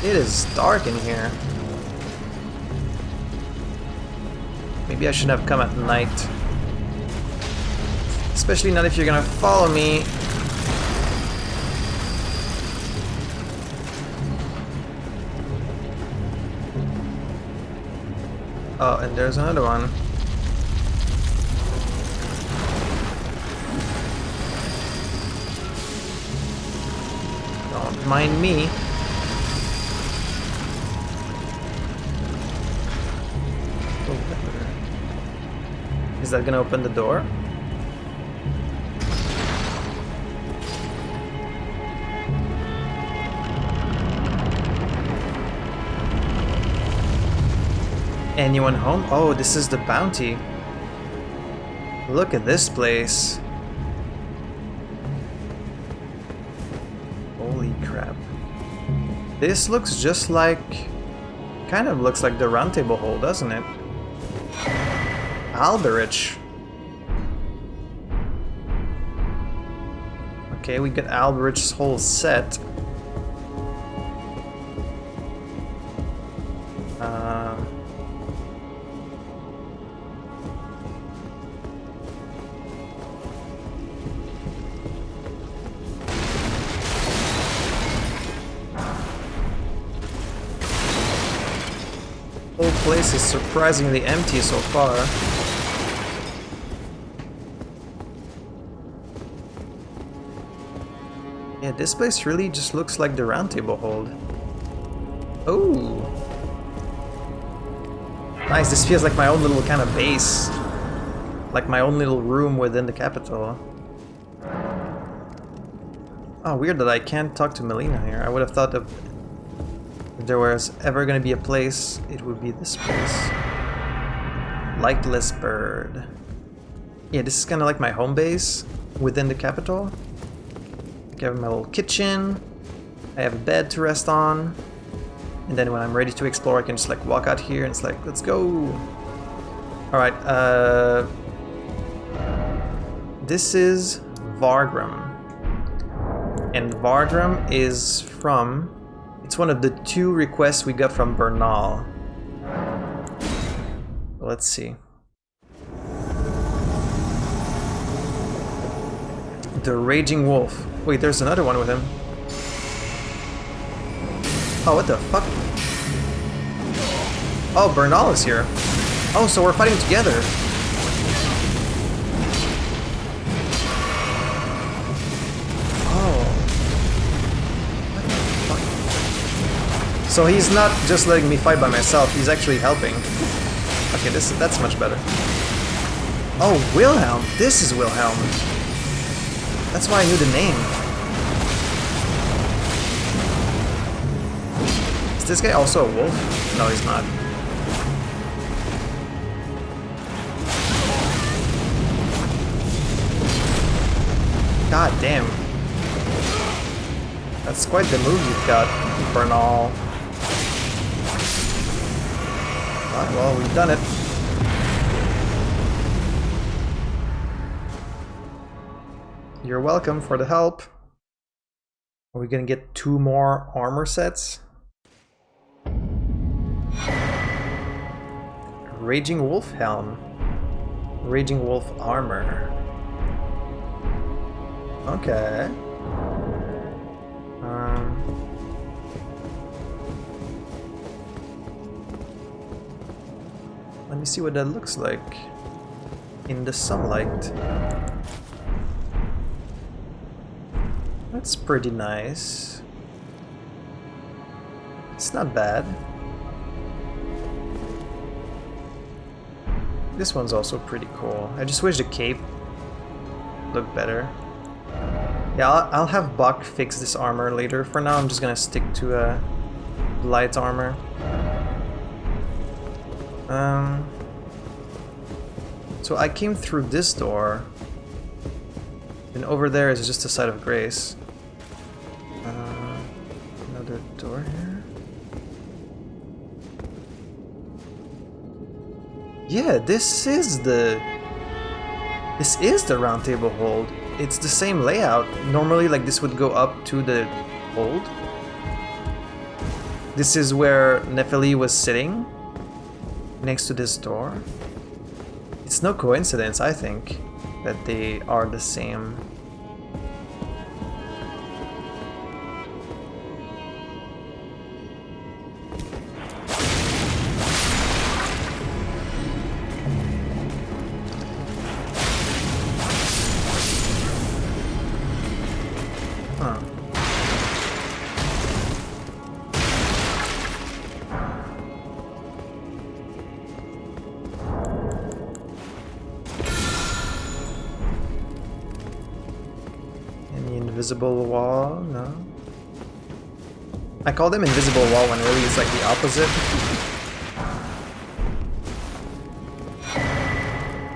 It is dark in here. Maybe I shouldn't have come at night. Especially not if you're gonna follow me. Oh, and there's another one. Don't mind me. Is that gonna open the door? Anyone home? Oh, this is the bounty. Look at this place. Holy crap. This looks just like... kind of looks like the round table hole, doesn't it? Alberich. Okay, we got Alberich's whole set. Whole place is surprisingly empty so far. Yeah, this place really just looks like the round table hold. Oh, nice. This feels like my own little kind of base, like my own little room within the capital. Oh, weird that I can't talk to Melina here. I would have thought of if there was ever going to be a place, it would be this place. Lightless bird. Yeah, this is kind of like my home base within the capital. I have my little kitchen. I have a bed to rest on. And then when I'm ready to explore, I can just like walk out here and it's like, let's go. Alright, this is Vargrim. And Vargrim is from... it's one of the 2 requests we got from Bernal. Let's see. The Raging Wolf. Wait, there's another one with him. Oh, what the fuck? Oh, Bernal is here. Oh, so we're fighting together. Oh. What the fuck? So he's not just letting me fight by myself, he's actually helping. Okay, that's much better. Oh, Wilhelm. This is Wilhelm. That's why I knew the name. Is this guy also a wolf? No, he's not. God damn. That's quite the move you've got, Bernal. Alright, well, we've done it. You're welcome for the help. Are we gonna get 2 more armor sets? Raging Wolf Helm. Raging Wolf Armor. Okay. Let me see what that looks like in the sunlight. That's pretty nice. It's not bad. This one's also pretty cool. I just wish the cape looked better. Yeah, I'll have Buck fix this armor later. For now, I'm just gonna stick to Blaidd's armor. So I came through this door, and over there is just a site of grace. Another door here. Yeah, this is the round table hold. It's the same layout. Normally, like, this would go up to the hold. This is where Nephili was sitting, next to this door. It's no coincidence, I think, that they are the same. Invisible wall? No. I call them invisible wall when really it's like the opposite.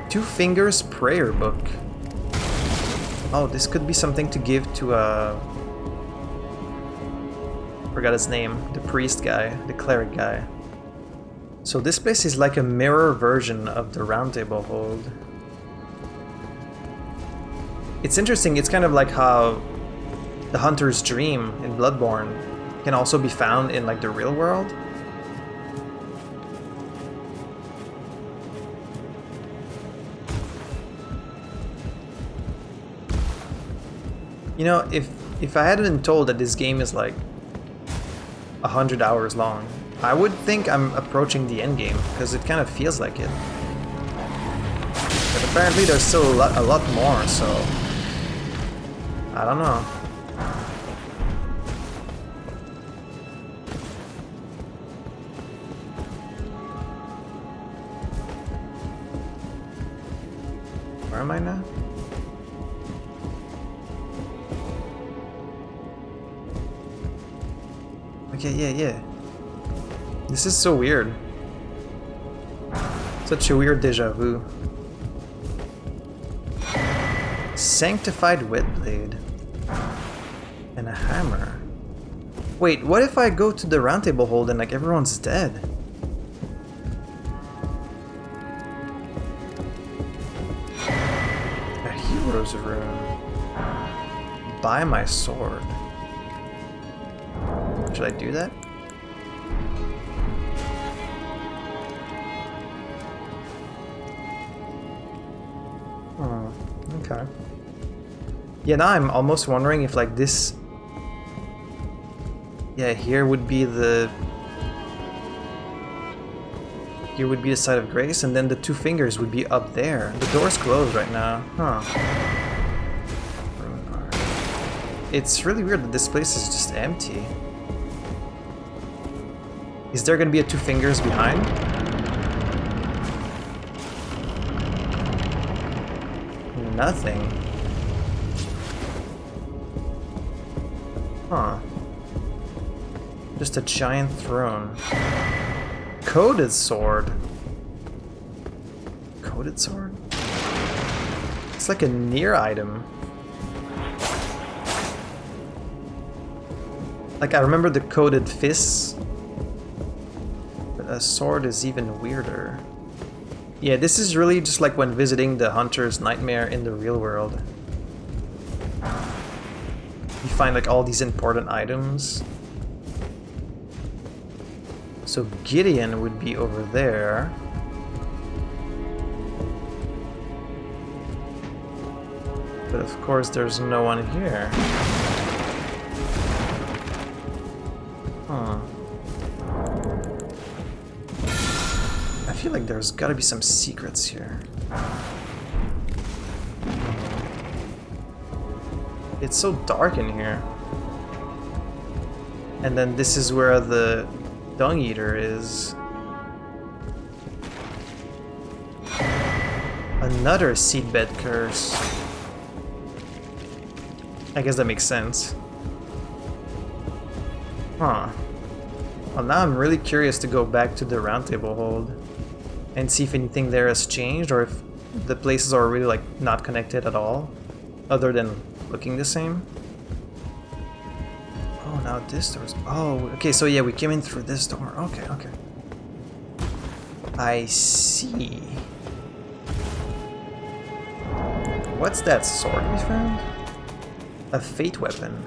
Two Fingers Prayer Book. Oh, this could be something to give to forgot his name. The priest guy, the cleric guy. So this place is like a mirror version of the Round Table Hold. It's interesting, it's kind of like how the Hunter's Dream in Bloodborne can also be found in like the real world. You know, if I hadn't been told that this game is like 100 hours long, I would think I'm approaching the end game, because it kind of feels like it. But apparently there's still a lot more, so I don't know. Where am I now? Okay, yeah. This is so weird. Such a weird deja vu. Sanctified Wetblade. And a hammer. Wait, what if I go to the Round Table Hold and like everyone's dead? A hero's room. Buy my sword. Should I do that? Oh, okay. Yeah, now I'm almost wondering if like this... Yeah, here would be the... Here would be the site of grace, and then the Two Fingers would be up there. The door's closed right now. Huh. It's really weird that this place is just empty. Is there gonna be a Two Fingers behind? Nothing. Huh. Just a giant throne. Coated sword. Coated sword? It's like a near item. Like, I remember the coated fists. But a sword is even weirder. Yeah, this is really just like when visiting the Hunter's Nightmare in the real world. You find like all these important items. So Gideon would be over there. But of course there's no one here. Huh. I feel like there's gotta be some secrets here. It's so dark in here. And then this is where the Dung Eater is. Another seedbed curse. I guess that makes sense. Huh. Well, now I'm really curious to go back to the Roundtable Hold and see if anything there has changed, or if the places are really like not connected at all, other than looking the same. Oh, now this door's... Oh, okay, so yeah, we came in through this door. Okay, okay. I see. What's that sword we found? A fate weapon.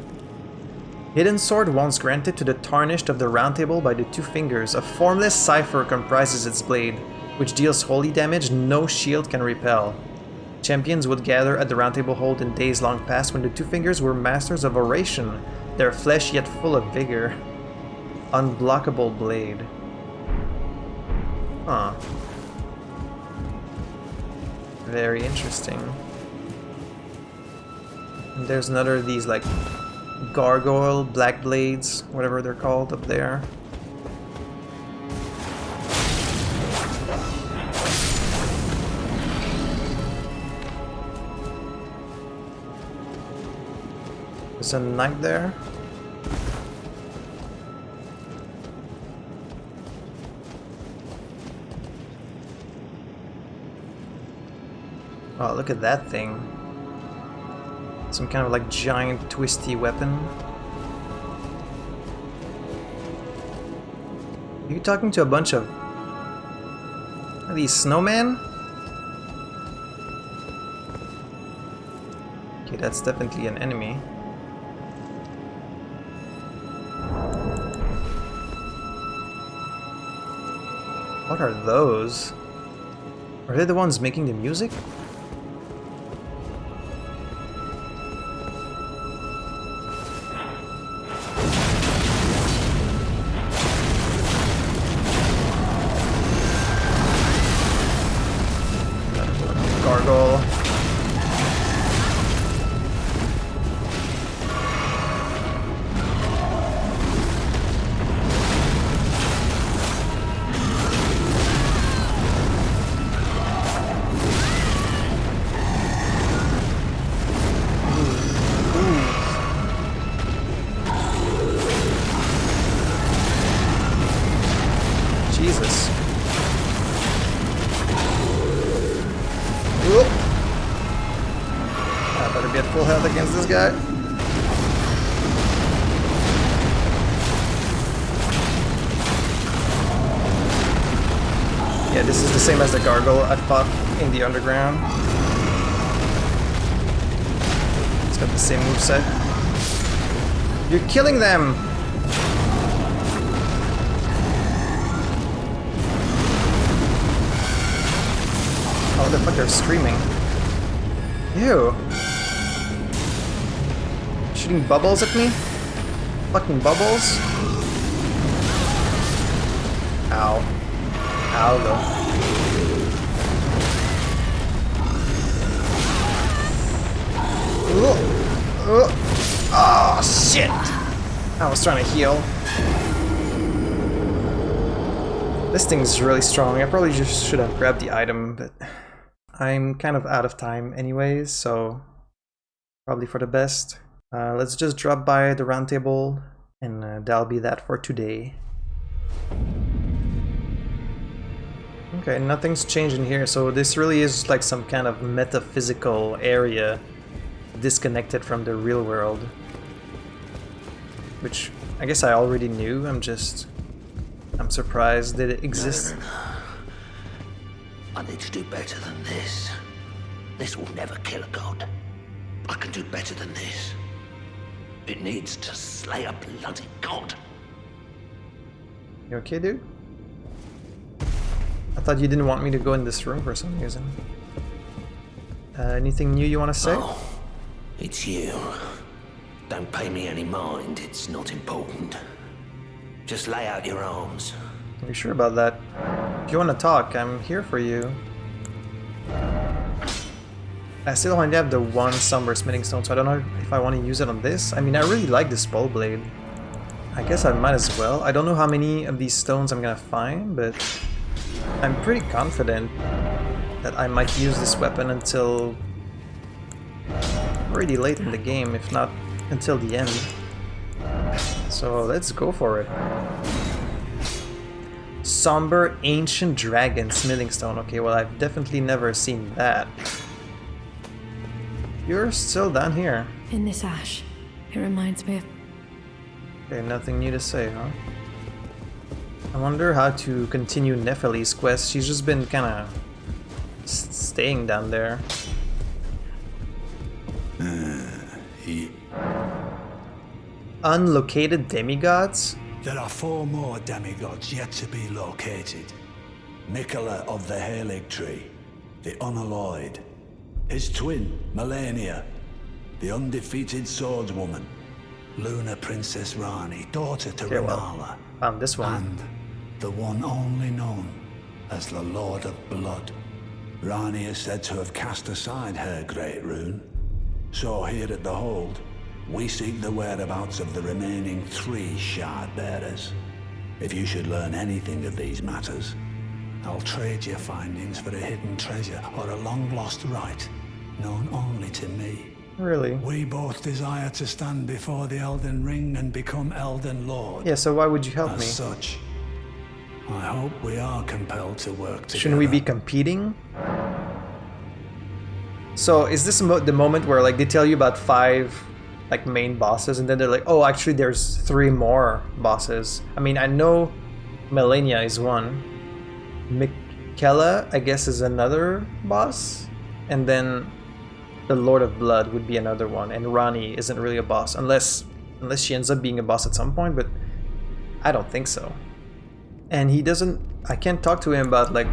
Hidden sword once granted to the tarnished of the Round Table by the Two Fingers. A formless cipher comprises its blade, which deals holy damage no shield can repel. Champions would gather at the Round Table Hold in days long past when the Two Fingers were masters of oration, their flesh yet full of vigor. Unblockable blade. Huh. Very interesting. And there's another of these like gargoyle black blades, whatever they're called up there. There's a knight there. Oh, look at that thing. Some kind of like giant twisty weapon. Are you talking to a bunch of... Are these snowmen? Okay, that's definitely an enemy. What are those? Are they the ones making the music? Gargoyle. Jesus. Whoop. I better be at full health against this guy. Yeah, this is the same as the gargoyle I fought in the underground. It's got the same moveset. You're killing them! Oh, the fuck, they're screaming. Ew. Shooting bubbles at me? Fucking bubbles? Ow. Ow, though. Oh, shit! I was trying to heal. This thing's really strong. I probably just should have grabbed the item, but I'm kind of out of time anyways, so probably for the best. Let's just drop by the Round Table, and that'll be that for today. Okay, nothing's changed in here, so this really is like some kind of metaphysical area disconnected from the real world. Which I guess I already knew, I'm surprised that it exists. No. I need to do better than this. This will never kill a god. I can do better than this. It needs to slay a bloody god. You okay, dude? I thought you didn't want me to go in this room for some reason. Anything new you want to say? Oh, It's you. Don't pay me any mind, it's not important. Just lay out your arms. Are you sure about that? If you want to talk, I'm here for you. I still only have the one Somber Smithing Stone, so I don't know if I want to use it on this. I mean, I really like this Blaidd. I guess I might as well. I don't know how many of these stones I'm gonna find, but I'm pretty confident that I might use this weapon until pretty late in the game, if not until the end. So let's go for it. Somber Ancient Dragon Smithing Stone. Okay, well, I've definitely never seen that. You're still down here. In this ash, it reminds me of... Okay, nothing new to say, huh? I wonder how to continue Nephili's quest. She's just been kinda staying down there. Unlocated demigods? There are 4 more demigods yet to be located. Nicola of the Halig Tree, the Unalloyed, his twin, Melania, the undefeated swordswoman, Luna Princess Rani, daughter to Renala, found this one. and the one only known as the Lord of Blood. Rani is said to have cast aside her great rune, so here at the Hold, we seek the whereabouts of the remaining 3 shard bearers. If you should learn anything of these matters, I'll trade your findings for a hidden treasure or a long-lost right, known only to me. Really? We both desire to stand before the Elden Ring and become Elden Lord. Yeah, so why would you help me? As such, I hope we are compelled to work together. Shouldn't we be competing? So is this the moment where like they tell you about 5 like main bosses and then they're like, oh, actually there's 3 more bosses? I mean, I know Melania is one. Miquella, I guess, is another boss, and then the Lord of Blood would be another one, and Rani isn't really a boss unless she ends up being a boss at some point, but I don't think so. And he doesn't, I can't talk to him about like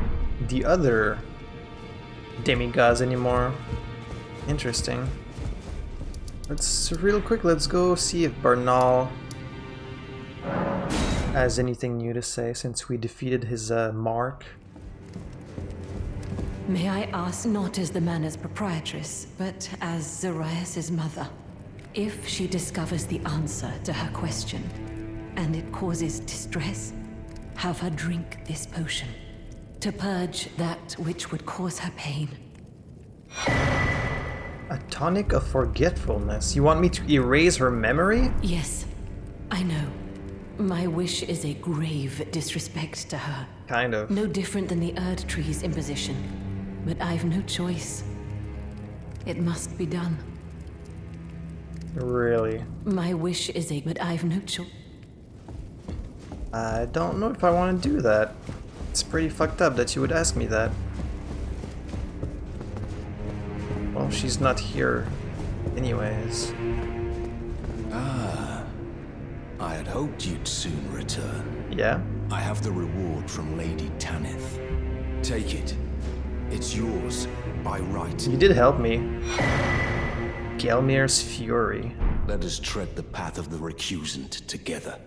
the other demigods anymore. Interesting. Let's real quick, let's go see if Bernal has anything new to say since we defeated his mark. May I ask, not as the manor's proprietress, but as Zarias' mother, if she discovers the answer to her question, and it causes distress, have her drink this potion, to purge that which would cause her pain. A tonic of forgetfulness? You want me to erase her memory? Yes, I know. My wish is a grave disrespect to her. Kind of. No different than the Erd Tree's imposition. But I've no choice. It must be done. Really? My wish is but I've no choice. I don't know if I want to do that. It's pretty fucked up that you would ask me that. Well, she's not here anyways. Ah, I had hoped you'd soon return. Yeah? I have the reward from Lady Tanith. Take it. It's yours, by right. You did help me. Gelmir's Fury. Let us tread the path of the recusant together,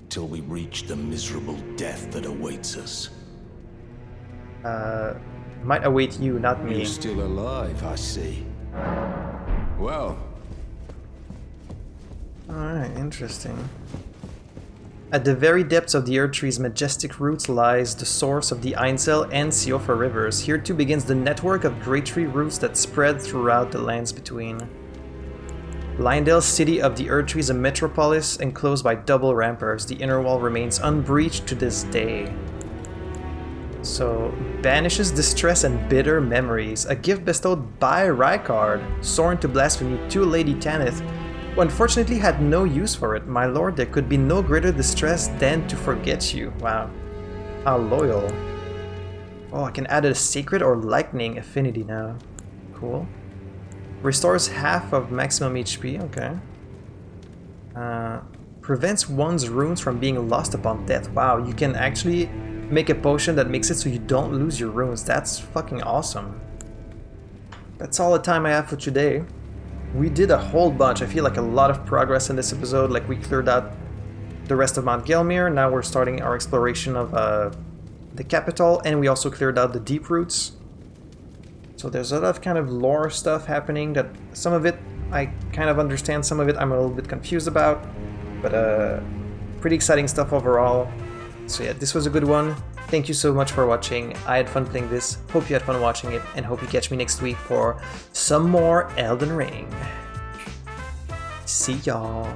till we reach the miserable death that awaits us. Might await you, not me. You're still alive, I see. Well. Alright, interesting. At the very depths of the Earth Tree's majestic roots lies the source of the Ainsel and Siofa rivers. Here too begins the network of great tree roots that spread throughout the lands between. Leyndell's city of the Earth Tree is a metropolis enclosed by double ramparts. The inner wall remains unbreached to this day. So, banishes distress and bitter memories. A gift bestowed by Rykard, sworn to blasphemy to Lady Tanith, who unfortunately had no use for it. My lord, there could be no greater distress than to forget you. Wow. How loyal. Oh, I can add a sacred or lightning affinity now. Cool. Restores half of maximum HP, okay. Prevents one's runes from being lost upon death. Wow, you can actually make a potion that makes it so you don't lose your runes. That's fucking awesome. That's all the time I have for today. we did a whole bunch. I feel like a lot of progress in this episode. Like we cleared out the rest of Mt Gelmir. Now we're starting our exploration of the capital, and we also cleared out the Deeproots. So there's a lot of kind of lore stuff happening that some of it I kind of understand, some of it I'm a little bit confused about, but pretty exciting stuff overall. So yeah, this was a good one. Thank you so much for watching. I had fun playing this. Hope you had fun watching it, and hope you catch me next week for some more Elden Ring. See y'all.